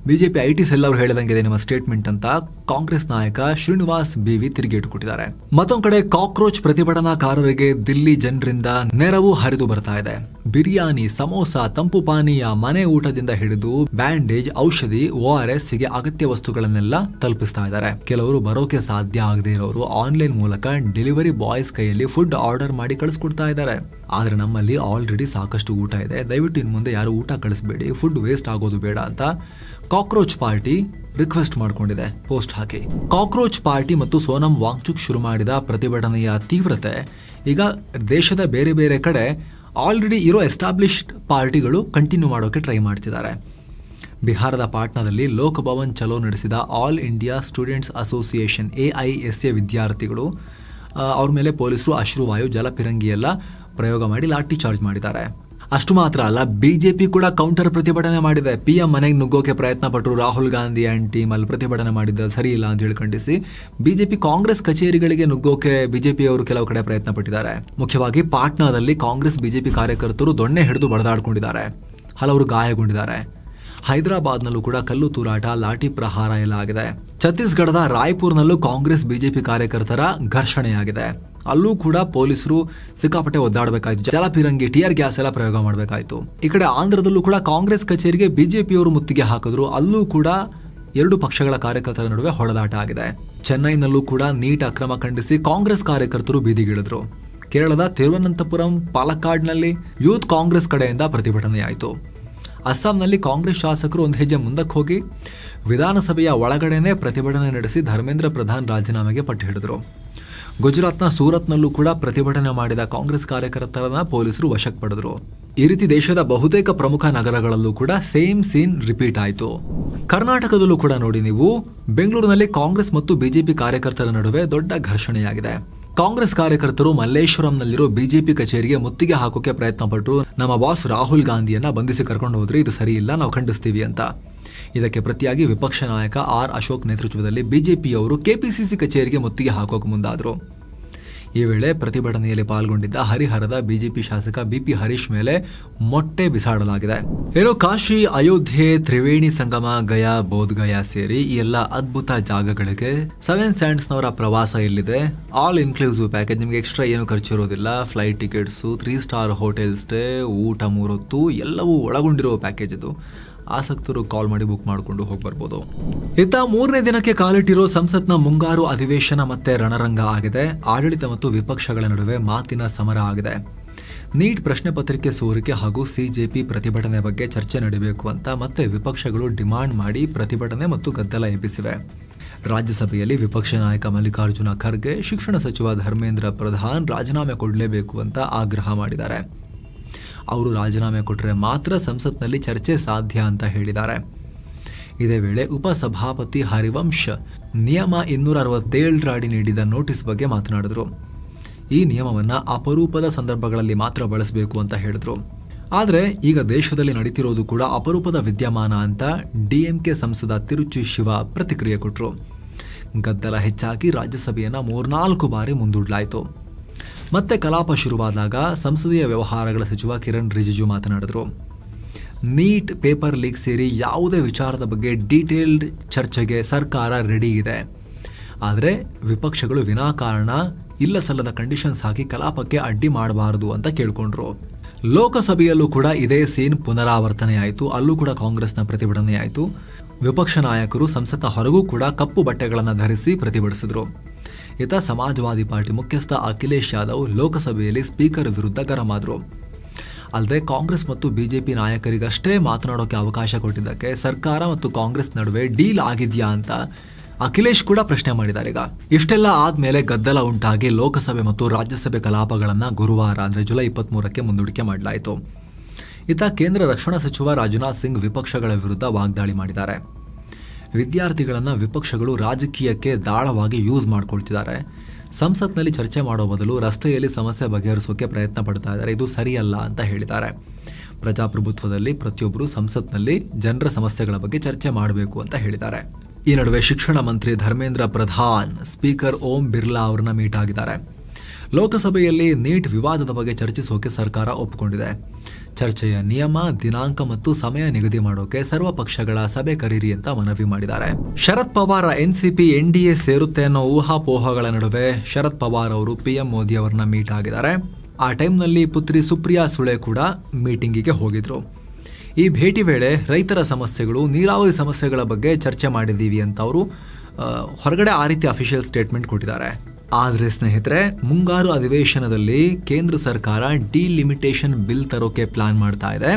BJP IT ಸೆಲ್ ಅವರು ಹೇಳಿದಂಗಿದೆ ನಿಮ್ಮ ಸ್ಟೇಟ್ಮೆಂಟ್ ಅಂತ ಕಾಂಗ್ರೆಸ್ ನಾಯಕ ಶ್ರೀನಿವಾಸ್ BV ತಿರುಗೇಟು ಕೊಟ್ಟಿದ್ದಾರೆ. ಮತ್ತೊಂದು ಕಡೆ ಕಾಕ್ರೋಚ್ ಪ್ರತಿಭಟನಾಕಾರರಿಗೆ ದಿಲ್ಲಿ ಜನರಿಂದ ನೆರವು ಹರಿದು ಬರ್ತಾ ಇದೆ. ಬಿರಿಯಾನಿ, ಸಮೋಸ, ತಂಪು ಪಾನೀಯ, ಮನೆ ಊಟದಿಂದ ಹಿಡಿದು ಬ್ಯಾಂಡೇಜ್, ಔಷಧಿ, ORS ಹೀಗೆ ಅಗತ್ಯ ವಸ್ತುಗಳನ್ನೆಲ್ಲ ತಲುಪಿಸ್ತಾ ಇದ್ದಾರೆ. ಕೆಲವರು ಬರೋಕೆ ಸಾಧ್ಯ ಆಗದೆ ಇರೋರು ಆನ್ಲೈನ್ ಮೂಲಕ ಡೆಲಿವರಿ ಬಾಯ್ಸ್ ಕೈಯಲ್ಲಿ ಫುಡ್ ಆರ್ಡರ್ ಮಾಡಿ ಕಳಿಸ್ಕೊಡ್ತಾ ಇದ್ದಾರೆ. ಆದ್ರೆ ನಮ್ಮಲ್ಲಿ ಆಲ್ರೆಡಿ ಸಾಕಷ್ಟು ಊಟ ಇದೆ, ದಯವಿಟ್ಟು ಇನ್ನು ಮುಂದೆ ಯಾರು ಊಟ ಕಳಿಸ್ಬೇಡಿ, ಫುಡ್ ವೇಸ್ಟ್ ಆಗೋದು ಬೇಡ ಅಂತ ಕಾಕ್ರೋಚ್ ಪಾರ್ಟಿ ರಿಕ್ವೆಸ್ಟ್ ಮಾಡಿಕೊಂಡಿದೆ ಪೋಸ್ಟ್ ಹಾಕಿ. ಕಾಕ್ರೋಚ್ ಪಾರ್ಟಿ ಮತ್ತು ಸೋನಂ ವಾಂಗ್ಚುಕ್ ಶುರು ಮಾಡಿದ ಪ್ರತಿಭಟನೆಯ ತೀವ್ರತೆ ಈಗ ದೇಶದ ಬೇರೆ ಬೇರೆ ಕಡೆ ಆಲ್ರೆಡಿ ಇರೋ ಎಸ್ಟಾಬ್ಲಿಷ್ಡ್ ಪಾರ್ಟಿಗಳು ಕಂಟಿನ್ಯೂ ಮಾಡೋಕೆ ಟ್ರೈ ಮಾಡ್ತಿದ್ದಾರೆ. ಬಿಹಾರದ ಪಾಟ್ನಾದಲ್ಲಿ ಲೋಕಭವನ್ ಚಲೋ ನಡೆಸಿದ all India students association AISA ವಿದ್ಯಾರ್ಥಿಗಳು ಅವ್ರ ಮೇಲೆ ಪೊಲೀಸರು ಅಶ್ರುವಾಯು, ಜಲಪಿರಂಗಿ ಎಲ್ಲ ಪ್ರಯೋಗ ಮಾಡಿ ಲಾಠಿ ಚಾರ್ಜ್ ಮಾಡಿದ್ದಾರೆ. ಅಷ್ಟು ಮಾತ್ರ ಅಲ್ಲ, BJP ಕೂಡ ಕೌಂಟರ್ ಪ್ರತಿಭಟನೆ ಮಾಡಿದೆ. PM ಮನೆಗೆ ನುಗ್ಗೋಕೆ ಪ್ರಯತ್ನ ಪಟ್ಟರು. ರಾಹುಲ್ ಗಾಂಧಿ ಅಂಡ್ ಟೀಮ್ ಅಲ್ಲಿ ಪ್ರತಿಭಟನೆ ಮಾಡಿದ್ದ ಸರಿ ಇಲ್ಲ ಅಂತ ಹೇಳಿ ಖಂಡಿಸಿ BJP ಕಾಂಗ್ರೆಸ್ ಕಚೇರಿಗಳಿಗೆ ನುಗ್ಗೋಕೆ BJP ಅವರು ಕೆಲವು ಕಡೆ ಪ್ರಯತ್ನ ಪಟ್ಟಿದ್ದಾರೆ. ಮುಖ್ಯವಾಗಿ ಪಾಟ್ನಾದಲ್ಲಿ ಕಾಂಗ್ರೆಸ್ BJP ಕಾರ್ಯಕರ್ತರು ದೊಣ್ಣೆ ಹಿಡಿದು ಬಡದಾಡ್ಕೊಂಡಿದ್ದಾರೆ, ಹಲವರು ಗಾಯಗೊಂಡಿದ್ದಾರೆ. ಹೈದರಾಬಾದ್ನಲ್ಲೂ ಕೂಡ ಕಲ್ಲು ತೂರಾಟ, ಲಾಠಿ ಪ್ರಹಾರ ಎಲ್ಲ ಆಗಿದೆ. ಛತ್ತೀಸ್ಗಢದ ರಾಯ್ಪುರ್ನಲ್ಲೂ ಕಾಂಗ್ರೆಸ್ BJP ಕಾರ್ಯಕರ್ತರ ಘರ್ಷಣೆಯಾಗಿದೆ. ಅಲ್ಲೂ ಕೂಡ ಪೊಲೀಸರು ಸಿಕ್ಕಾಪಟ್ಟೆ ಒದ್ದಾಡಬೇಕಾಯ್ತು, ಜಲಪಿರಂಗಿ, ಟಿಯರ್ ಗ್ಯಾಸ್ ಎಲ್ಲ ಪ್ರಯೋಗ ಮಾಡಬೇಕಾಯ್ತು. ಈ ಕಡೆ ಆಂಧ್ರದಲ್ಲೂ ಕೂಡ ಕಾಂಗ್ರೆಸ್ ಕಚೇರಿಗೆ BJP ಅವರು ಮುತ್ತಿಗೆ ಹಾಕಿದ್ರು. ಅಲ್ಲೂ ಕೂಡ 2 ಪಕ್ಷಗಳ ಕಾರ್ಯಕರ್ತರ ನಡುವೆ ಹೊಡೆದಾಟ ಆಗಿದೆ. ಚೆನ್ನೈನಲ್ಲೂ ಕೂಡ ನೀಟ್ ಅಕ್ರಮ ಖಂಡಿಸಿ ಕಾಂಗ್ರೆಸ್ ಕಾರ್ಯಕರ್ತರು ಬೀದಿಗಿಳಿದ್ರು. ಕೇರಳದ ತಿರುವನಂತಪುರಂ, ಪಾಲಕ್ಕಾಡ್ನಲ್ಲಿ ಯೂತ್ ಕಾಂಗ್ರೆಸ್ ಕಡೆಯಿಂದ ಪ್ರತಿಭಟನೆಯಾಯಿತು. ಅಸ್ಸಾಂನಲ್ಲಿ ಕಾಂಗ್ರೆಸ್ ಶಾಸಕರು ಒಂದು ಹೆಜ್ಜೆ ಮುಂದಕ್ಕೆ ಹೋಗಿ ವಿಧಾನಸಭೆಯ ಒಳಗಡೆನೆ ಪ್ರತಿಭಟನೆ ನಡೆಸಿ ಧರ್ಮೇಂದ್ರ ಪ್ರಧಾನ್ ರಾಜೀನಾಮೆಗೆ ಪಟ್ಟು ಹಿಡಿದ್ರು. ಗುಜರಾತ್ನ ಸೂರತ್ನಲ್ಲೂ ಕೂಡ ಪ್ರತಿಭಟನೆ ಮಾಡಿದ ಕಾಂಗ್ರೆಸ್ ಕಾರ್ಯಕರ್ತರನ್ನ ಪೊಲೀಸರು ವಶಕ್ಕೆ ಪಡೆದರು. ಈ ರೀತಿ ದೇಶದ ಬಹುತೇಕ ಪ್ರಮುಖ ನಗರಗಳಲ್ಲೂ ಕೂಡ ಸೇಮ್ ಸೀನ್ ರಿಪೀಟ್ ಆಯಿತು. ಕರ್ನಾಟಕದಲ್ಲೂ ಕೂಡ ನೋಡಿ ನೀವು, ಬೆಂಗಳೂರಿನಲ್ಲಿ ಕಾಂಗ್ರೆಸ್ ಮತ್ತು ಬಿಜೆಪಿ ಕಾರ್ಯಕರ್ತರ ನಡುವೆ ದೊಡ್ಡ ಘರ್ಷಣೆಯಾಗಿದೆ. ಕಾಂಗ್ರೆಸ್ ಕಾರ್ಯಕರ್ತರು ಮಲ್ಲೇಶ್ವರಂನಲ್ಲಿರೋ ಬಿಜೆಪಿ ಕಚೇರಿಗೆ ಮುತ್ತಿಗೆ ಹಾಕೋಕೆ ಪ್ರಯತ್ನ ಪಟ್ಟರು. ನಮ್ಮ ಬಾಸ್ ರಾಹುಲ್ ಗಾಂಧಿಯನ್ನ ಬಂಧಿಸಿ ಕರ್ಕೊಂಡು ಹೋದ್ರೆ ಇದು ಸರಿ ಇಲ್ಲ, ನಾವು ಖಂಡಿಸ್ತೀವಿ ಅಂತ. ಇದಕ್ಕೆ ಪ್ರತಿಯಾಗಿ ವಿಪಕ್ಷ ನಾಯಕ ಆರ್ ಅಶೋಕ್ ನೇತೃತ್ವದಲ್ಲಿ ಬಿಜೆಪಿಯವರು ಕೆಪಿಸಿಸಿ ಕಚೇರಿಗೆ ಮುತ್ತಿಗೆ ಹಾಕೋಕೆ ಮುಂದಾದರು. ಈ ವೇಳೆ ಪ್ರತಿಭಟನೆಯಲ್ಲಿ ಪಾಲ್ಗೊಂಡಿದ್ದ ಹರಿಹರದ ಬಿಜೆಪಿ ಶಾಸಕ ಬಿಪಿ ಹರೀಶ್ ಮೇಲೆ ಮೊಟ್ಟೆ ಬಿಸಾಡಲಾಗಿದೆ. ಏನೋ ಕಾಶಿ, ಅಯೋಧ್ಯೆ, ತ್ರಿವೇಣಿ ಸಂಗಮ, ಗಯಾ, ಬೋಧ್ಗಯಾ ಸೇರಿ ಈ ಎಲ್ಲ ಅದ್ಭುತ ಜಾಗಗಳಿಗೆ 7 ಸ್ಯಾಂಡ್ಸ್ನವರ ಪ್ರವಾಸ ಇಲ್ಲಿದೆ. ಆಲ್ ಇನ್ಕ್ಲೂಸಿವ್ ಪ್ಯಾಕೇಜ್, ನಿಮಗೆ ಎಕ್ಸ್ಟ್ರಾ ಏನು ಖರ್ಚು ಇರೋದಿಲ್ಲ. Flight tickets, 3 star hotel stay, ಊಟ 3 ಹೊತ್ತು ಎಲ್ಲವೂ ಒಳಗೊಂಡಿರುವ ಪ್ಯಾಕೇಜ್ ಇದು. ಆಸಕ್ತರು ಕಾಲ್ ಮಾಡಿ ಬುಕ್ ಮಾಡಿಕೊಂಡು ಹೋಗಿ ಬರ್ಬೋದು. ಇತ್ತ 3ನೇ ದಿನಕ್ಕೆ ಕಾಲಿಟ್ಟಿರೋ ಸಂಸತ್ನ ಮುಂಗಾರು ಅಧಿವೇಶನ ಮತ್ತೆ ರಣರಂಗ ಆಗಿದೆ. ಆಡಳಿತ ಮತ್ತು ವಿಪಕ್ಷಗಳ ನಡುವೆ ಮಾತಿನ ಸಮರ ಆಗಿದೆ. ನೀಟ್ ಪ್ರಶ್ನೆ ಪತ್ರಿಕೆ ಸೋರಿಕೆ ಹಾಗೂ ಸಿಜೆಪಿ ಪ್ರತಿಭಟನೆ ಬಗ್ಗೆ ಚರ್ಚೆ ನಡೆಯಬೇಕು ಅಂತ ಮತ್ತೆ ವಿಪಕ್ಷಗಳು ಡಿಮಾಂಡ್ ಮಾಡಿ ಪ್ರತಿಭಟನೆ ಮತ್ತು ಗದ್ದಲ ಎಬ್ಬಿಸಿವೆ. ರಾಜ್ಯಸಭೆಯಲ್ಲಿ ವಿಪಕ್ಷ ನಾಯಕ ಮಲ್ಲಿಕಾರ್ಜುನ ಖರ್ಗೆ, ಶಿಕ್ಷಣ ಸಚಿವ ಧರ್ಮೇಂದ್ರ ಪ್ರಧಾನ್ ರಾಜೀನಾಮೆ ಕೊಡಲೇಬೇಕು ಅಂತ ಆಗ್ರಹ ಮಾಡಿದ್ದಾರೆ. ಅವರು ರಾಜೀನಾಮೆ ಕೊಟ್ಟರೆ ಮಾತ್ರ ಸಂಸತ್ನಲ್ಲಿ ಚರ್ಚೆ ಸಾಧ್ಯ ಅಂತ ಹೇಳಿದ್ದಾರೆ. ಇದೇ ವೇಳೆ ಉಪಸಭಾಪತಿ ಹರಿವಂಶ್ ನಿಯಮ 267 ಅಡಿ ನೀಡಿದ ನೋಟಿಸ್ ಬಗ್ಗೆ ಮಾತನಾಡಿದ್ರು. ಈ ನಿಯಮವನ್ನ ಅಪರೂಪದ ಸಂದರ್ಭಗಳಲ್ಲಿ ಮಾತ್ರ ಬಳಸಬೇಕು ಅಂತ ಹೇಳಿದ್ರು. ಆದರೆ ಈಗ ದೇಶದಲ್ಲಿ ನಡೀತಿರೋದು ಕೂಡ ಅಪರೂಪದ ವಿದ್ಯಮಾನ ಅಂತ ಡಿಎಂಕೆ ಸಂಸದ ತಿರುಚಿ ಶಿವ ಪ್ರತಿಕ್ರಿಯೆ ಕೊಟ್ಟರು. ಗದ್ದಲ ಹೆಚ್ಚಾಗಿ ರಾಜ್ಯಸಭೆಯನ್ನ 3-4 ಬಾರಿ ಮುಂದೂಡಲಾಯಿತು. ಮತ್ತೆ ಕಲಾಪ ಶುರುವಾದಾಗ ಸಂಸದೀಯ ವ್ಯವಹಾರಗಳ ಸಚಿವ ಕಿರಣ್ ರಿಜಿಜು ಮಾತನಾಡಿದರು. ನೀಟ್, ಪೇಪರ್ ಲೀಕ್ ಸೇರಿ ಯಾವುದೇ ವಿಚಾರದ ಬಗ್ಗೆ ಡೀಟೇಲ್ಡ್ ಚರ್ಚೆಗೆ ಸರ್ಕಾರ ರೆಡಿ ಇದೆ. ಆದರೆ ವಿಪಕ್ಷಗಳು ವಿನಾಕಾರಣ ಇಲ್ಲ ಸಲ್ಲದ ಕಂಡೀಷನ್ಸ್ ಹಾಕಿ ಕಲಾಪಕ್ಕೆ ಅಡ್ಡಿ ಮಾಡಬಾರದು ಅಂತ ಕೇಳ್ಕೊಂಡ್ರು. ಲೋಕಸಭೆಯಲ್ಲೂ ಕೂಡ ಇದೇ ಸೀನ್ ಪುನರಾವರ್ತನೆಯಾಯಿತು. ಅಲ್ಲೂ ಕೂಡ ಕಾಂಗ್ರೆಸ್ನ ಪ್ರತಿಭಟನೆಯಾಯಿತು. ವಿಪಕ್ಷ ನಾಯಕರು ಸಂಸತ್ನ ಹೊರಗೂ ಕೂಡ ಕಪ್ಪು ಬಟ್ಟೆಗಳನ್ನು ಧರಿಸಿ ಪ್ರತಿಭಟಿಸಿದರು. ಇತ ಸಮಾಜವಾದಿ ಪಾರ್ಟಿ ಮುಖ್ಯಸ್ಥ ಅಖಿಲೇಶ್ ಯಾದವ್ ಲೋಕಸಭೆಯಲ್ಲಿ ಸ್ಪೀಕರ್ ವಿರುದ್ಧ ಗರಂ ಆದರು. ಅಲ್ಲದೆ ಕಾಂಗ್ರೆಸ್ ಮತ್ತು ಬಿಜೆಪಿ ನಾಯಕರಿಗಷ್ಟೇ ಮಾತನಾಡೋಕೆ ಅವಕಾಶ ಕೊಟ್ಟಿದ್ದಕ್ಕೆ ಸರ್ಕಾರ ಮತ್ತು ಕಾಂಗ್ರೆಸ್ ನಡುವೆ ಡೀಲ್ ಆಗಿದೆಯಾ ಅಂತ ಅಖಿಲೇಶ್ ಕೂಡ ಪ್ರಶ್ನೆ ಮಾಡಿದ್ದಾರೆ. ಈಗ ಇಷ್ಟೆಲ್ಲ ಆದ್ಮೇಲೆ ಗದ್ದಲ ಉಂಟಾಗಿ ಲೋಕಸಭೆ ಮತ್ತು ರಾಜ್ಯಸಭೆ ಕಲಾಪಗಳನ್ನು ಗುರುವಾರ ಅಂದರೆ ಜುಲೈ 23ಕ್ಕೆ ಮುಂದೂಡಿಕೆ ಮಾಡಲಾಯಿತು. ಇತ ಕೇಂದ್ರ ರಕ್ಷಣಾ ಸಚಿವ ರಾಜನಾಥ್ ಸಿಂಗ್ ವಿಪಕ್ಷಗಳ ವಿರುದ್ಧ ವಾಗ್ದಾಳಿ ಮಾಡಿದ್ದಾರೆ. ವಿದ್ಯಾರ್ಥಿಗಳನ್ನು ವಿಪಕ್ಷಗಳು ರಾಜಕೀಯಕ್ಕೆ ದಾಳವಾಗಿ ಯೂಸ್ ಮಾಡ್ಕೊಳ್ತಿದ್ದಾರೆ. ಸಂಸತ್ನಲ್ಲಿ ಚರ್ಚೆ ಮಾಡೋ ಬದಲು ರಸ್ತೆಯಲ್ಲಿ ಸಮಸ್ಯೆ ಬಗೆಹರಿಸೋಕೆ ಪ್ರಯತ್ನ ಪಡ್ತಾ ಇದ್ದಾರೆ. ಇದು ಸರಿಯಲ್ಲ ಅಂತ ಹೇಳಿದ್ದಾರೆ. ಪ್ರಜಾಪ್ರಭುತ್ವದಲ್ಲಿ ಪ್ರತಿಯೊಬ್ಬರು ಸಂಸತ್ನಲ್ಲಿ ಜನರ ಸಮಸ್ಯೆಗಳ ಬಗ್ಗೆ ಚರ್ಚೆ ಮಾಡಬೇಕು ಅಂತ ಹೇಳಿದ್ದಾರೆ. ಈ ನಡುವೆ ಶಿಕ್ಷಣ ಮಂತ್ರಿ ಧರ್ಮೇಂದ್ರ ಪ್ರಧಾನ್ ಸ್ಪೀಕರ್ ಓಂ ಬಿರ್ಲಾ ಅವರನ್ನ ಮೀಟ್ ಆಗಿದ್ದಾರೆ. ಲೋಕಸಭೆಯಲ್ಲಿ ನೀಟ್ ವಿವಾದದ ಬಗ್ಗೆ ಚರ್ಚಿಸೋಕೆ ಸರ್ಕಾರ ಒಪ್ಪಿಕೊಂಡಿದೆ. ಚರ್ಚೆಯ ನಿಯಮ, ದಿನಾಂಕ ಮತ್ತು ಸಮಯ ನಿಗದಿ ಮಾಡೋಕೆ ಸರ್ವ ಪಕ್ಷಗಳ ಸಭೆ ಕರೀರಿ ಅಂತ ಮನವಿ ಮಾಡಿದ್ದಾರೆ. ಶರದ್ ಪವಾರ್ ಎನ್ಸಿಪಿ ಎನ್ಡಿಎ ಸೇರುತ್ತೆ ಅನ್ನೋ ಊಹಾಪೋಹಗಳ ನಡುವೆ ಶರದ್ ಪವಾರ್ ಅವರು ಪಿಎಂ ಮೋದಿ ಅವರನ್ನ ಮೀಟ್ ಆಗಿದ್ದಾರೆ. ಆ ಟೈಮ್ನಲ್ಲಿ ಪುತ್ರಿ ಸುಪ್ರಿಯಾ ಸುಳೆ ಕೂಡ ಮೀಟಿಂಗಿಗೆ ಹೋಗಿದ್ರು. ಈ ಭೇಟಿ ವೇಳೆ ರೈತರ ಸಮಸ್ಯೆಗಳು, ನೀರಾವರಿ ಸಮಸ್ಯೆಗಳ ಬಗ್ಗೆ ಚರ್ಚೆ ಮಾಡಿದ್ದೀವಿ ಅಂತ ಅವರು ಹೊರಗಡೆ ಆ ರೀತಿ ಅಫಿಷಿಯಲ್ ಸ್ಟೇಟ್ಮೆಂಟ್ ಕೊಟ್ಟಿದ್ದಾರೆ. ಆದರೆ ಸ್ನೇಹಿತರೆ, ಮುಂಗಾರು ಅಧಿವೇಶನದಲ್ಲಿ ಕೇಂದ್ರ ಸರ್ಕಾರ ಡಿಲಿಮಿಟೇಷನ್ ಬಿಲ್ ತರೋಕೆ ಪ್ಲಾನ್ ಮಾಡ್ತಾ ಇದೆ.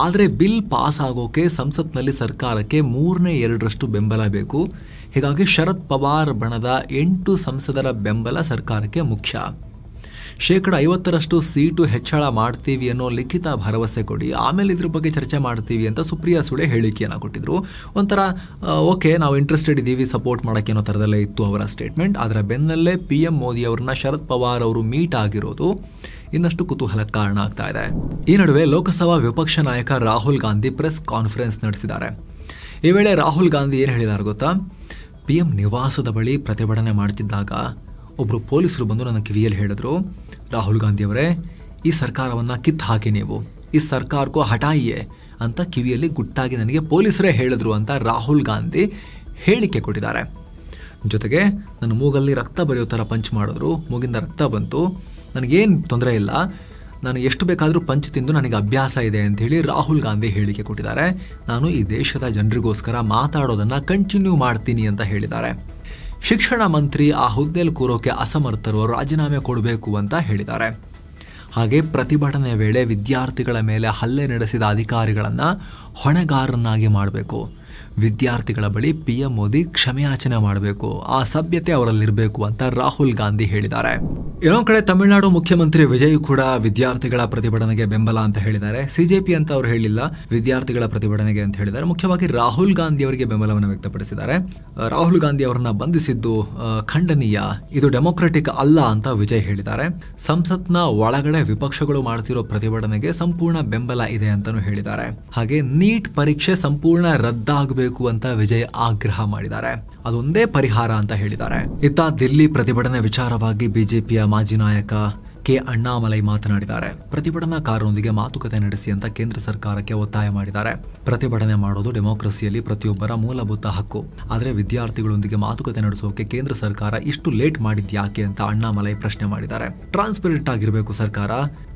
ಆದರೆ ಬಿಲ್ ಪಾಸ್ ಆಗೋಕೆ ಸಂಸತ್ನಲ್ಲಿ ಸರ್ಕಾರಕ್ಕೆ 3/2 ಬೆಂಬಲ ಬೇಕು. ಹೀಗಾಗಿ ಶರದ್ ಪವಾರ್ ಬಣದ 8 ಸಂಸದರ ಬೆಂಬಲ ಸರ್ಕಾರಕ್ಕೆ ಮುಖ್ಯ. 50% ಸೀಟು ಹೆಚ್ಚಳ ಮಾಡ್ತೀವಿ ಅನ್ನೋ ಲಿಖಿತ ಭರವಸೆ ಕೊಡಿ, ಆಮೇಲೆ ಇದ್ರ ಬಗ್ಗೆ ಚರ್ಚೆ ಮಾಡ್ತೀವಿ ಅಂತ ಸುಪ್ರಿಯಾ ಸುಳೆ ಹೇಳಿಕೆಯನ್ನು ಕೊಟ್ಟಿದ್ರು. ಒಂಥರ ಓಕೆ, ನಾವು ಇಂಟ್ರೆಸ್ಟೆಡ್ ಇದ್ದೀವಿ, ಸಪೋರ್ಟ್ ಮಾಡೋಕ್ಕೆ ಅನ್ನೋ ಥರದಲ್ಲೇ ಇತ್ತು ಅವರ ಸ್ಟೇಟ್ಮೆಂಟ್. ಅದರ ಬೆನ್ನಲ್ಲೇ PM ಮೋದಿ ಅವರನ್ನ ಶರದ್ ಪವಾರ್ ಅವರು ಮೀಟ್ ಆಗಿರೋದು ಇನ್ನಷ್ಟು ಕುತೂಹಲಕ್ಕೆ ಕಾರಣ ಆಗ್ತಾ ಇದೆ. ಈ ನಡುವೆ ಲೋಕಸಭಾ ವಿಪಕ್ಷ ನಾಯಕ ರಾಹುಲ್ ಗಾಂಧಿ ಪ್ರೆಸ್ ಕಾನ್ಫರೆನ್ಸ್ ನಡೆಸಿದ್ದಾರೆ. ಈ ವೇಳೆ ರಾಹುಲ್ ಗಾಂಧಿ ಏನು ಹೇಳಿದ್ದಾರೆ ಗೊತ್ತಾ? PM ನಿವಾಸದ ಬಳಿ ಪ್ರತಿಭಟನೆ ಮಾಡ್ತಿದ್ದಾಗ ಒಬ್ಬರು ಪೊಲೀಸರು ಬಂದು ನನ್ನ ಕಿವಿಯಲ್ಲಿ ಹೇಳಿದ್ರು, ರಾಹುಲ್ ಗಾಂಧಿ ಅವರೇ, ಈ ಸರ್ಕಾರವನ್ನು ಕಿತ್ತು ಹಾಕಿ, ನೀವು ಈ ಸರ್ಕಾರಕ್ಕೂ ಹಟಾಯಿಯೇ ಅಂತ ಕಿವಿಯಲ್ಲಿ ಗುಟ್ಟಾಗಿ ನನಗೆ ಪೊಲೀಸರೇ ಹೇಳಿದ್ರು ಅಂತ ರಾಹುಲ್ ಗಾಂಧಿ ಹೇಳಿಕೆ ಕೊಟ್ಟಿದ್ದಾರೆ. ಜೊತೆಗೆ ನನ್ನ ಮೂಗಲ್ಲಿ ರಕ್ತ ಬರೆಯೋ ಥರ ಪಂಚ್ ಮಾಡಿದ್ರು, ಮೂಗಿಂದ ರಕ್ತ ಬಂತು, ನನಗೇನು ತೊಂದರೆ ಇಲ್ಲ, ನಾನು ಎಷ್ಟು ಬೇಕಾದರೂ ಪಂಚ್ ತಿಂದು ನನಗೆ ಅಭ್ಯಾಸ ಇದೆ ಅಂಥೇಳಿ ರಾಹುಲ್ ಗಾಂಧಿ ಹೇಳಿಕೆ ಕೊಟ್ಟಿದ್ದಾರೆ. ನಾನು ಈ ದೇಶದ ಜನರಿಗೋಸ್ಕರ ಮಾತಾಡೋದನ್ನು ಕಂಟಿನ್ಯೂ ಮಾಡ್ತೀನಿ ಅಂತ ಹೇಳಿದ್ದಾರೆ. ಶಿಕ್ಷಣ ಮಂತ್ರಿ ಆ ಹುದ್ದೆಯಲ್ಲಿ ಕೂರೋಕೆ ಅಸಮರ್ಥರು, ರಾಜೀನಾಮೆ ಕೊಡಬೇಕು ಅಂತ ಹೇಳಿದ್ದಾರೆ. ಹಾಗೆ ಪ್ರತಿಭಟನೆ ವೇಳೆ ವಿದ್ಯಾರ್ಥಿಗಳ ಮೇಲೆ ಹಲ್ಲೆ ನಡೆಸಿದ ಅಧಿಕಾರಿಗಳನ್ನು ಹೊಣೆಗಾರರನ್ನಾಗಿ ಮಾಡಬೇಕು. ವಿದ್ಯಾರ್ಥಿಗಳ ಬಳಿ PM ಮೋದಿ ಕ್ಷಮೆಯಾಚನೆ ಮಾಡಬೇಕು, ಆ ಸಭ್ಯತೆ ಅವರಲ್ಲಿರಬೇಕು ಅಂತ ರಾಹುಲ್ ಗಾಂಧಿ ಹೇಳಿದ್ದಾರೆ. ಇನ್ನೊಂದು ಕಡೆ ತಮಿಳುನಾಡು ಮುಖ್ಯಮಂತ್ರಿ ವಿಜಯ್ ಕೂಡ ವಿದ್ಯಾರ್ಥಿಗಳ ಪ್ರತಿಭಟನೆಗೆ ಬೆಂಬಲ ಅಂತ ಹೇಳಿದ್ದಾರೆ. CJP ಅಂತ ಅವರು ಹೇಳಿಲ್ಲ, ವಿದ್ಯಾರ್ಥಿಗಳ ಪ್ರತಿಭಟನೆಗೆ ಅಂತ ಹೇಳಿದ್ದಾರೆ. ಮುಖ್ಯವಾಗಿ ರಾಹುಲ್ ಗಾಂಧಿ ಅವರಿಗೆ ಬೆಂಬಲವನ್ನು ವ್ಯಕ್ತಪಡಿಸಿದ್ದಾರೆ. ರಾಹುಲ್ ಗಾಂಧಿ ಅವರನ್ನ ಬಂಧಿಸಿದ್ದು ಖಂಡನೀಯ, ಇದು ಡೆಮೊಕ್ರೆಟಿಕ್ ಅಲ್ಲ ಅಂತ ವಿಜಯ್ ಹೇಳಿದ್ದಾರೆ. ಸಂಸತ್ನ ಒಳಗಡೆ ವಿಪಕ್ಷಗಳು ಮಾಡ್ತಿರೋ ಪ್ರತಿಭಟನೆಗೆ ಸಂಪೂರ್ಣ ಬೆಂಬಲ ಇದೆ ಅಂತಾನೂ ಹೇಳಿದ್ದಾರೆ. ಹಾಗೆ ನೀಟ್ ಪರೀಕ್ಷೆ ಸಂಪೂರ್ಣ ರದ್ದಾಗಬೇಕು ಅಂತ ವಿಜಯ್ ಆಗ್ರಹ ಮಾಡಿದ್ದಾರೆ. ಅದೊಂದೇ ಪರಿಹಾರ ಅಂತ ಹೇಳಿದ್ದಾರೆ. ಇತ್ತ ದಿಲ್ಲಿ ಪ್ರತಿಭಟನೆ ವಿಚಾರವಾಗಿ ಬಿಜೆಪಿಯ ಮಾಜಿ ನಾಯಕ ಕೆ ಅಣ್ಣಾಮಲೈ ಮಾತನಾಡಿದ್ದಾರೆ. ಪ್ರತಿಭಟನಾಕಾರರೊಂದಿಗೆ ಮಾತುಕತೆ ನಡೆಸಿ ಅಂತ ಕೇಂದ್ರ ಸರ್ಕಾರಕ್ಕೆ ಒತ್ತಾಯ ಮಾಡಿದ್ದಾರೆ. ಪ್ರತಿಭಟನೆ ಮಾಡೋದು ಡೆಮೋಕ್ರಸಿಯಲ್ಲಿ ಪ್ರತಿಯೊಬ್ಬರ ಮೂಲಭೂತ ಹಕ್ಕು. ಆದರೆ ವಿದ್ಯಾರ್ಥಿಗಳೊಂದಿಗೆ ಮಾತುಕತೆ ನಡೆಸೋಕೆ ಕೇಂದ್ರ ಸರ್ಕಾರ ಇಷ್ಟು ಲೇಟ್ ಮಾಡಿದ್ಯಾಕೆ ಅಂತ ಅಣ್ಣಾಮಲೈ ಪ್ರಶ್ನೆ ಮಾಡಿದ್ದಾರೆ. ಟ್ರಾನ್ಸ್ಪರೆಂಟ್ ಆಗಿರಬೇಕು ಸರ್ಕಾರ,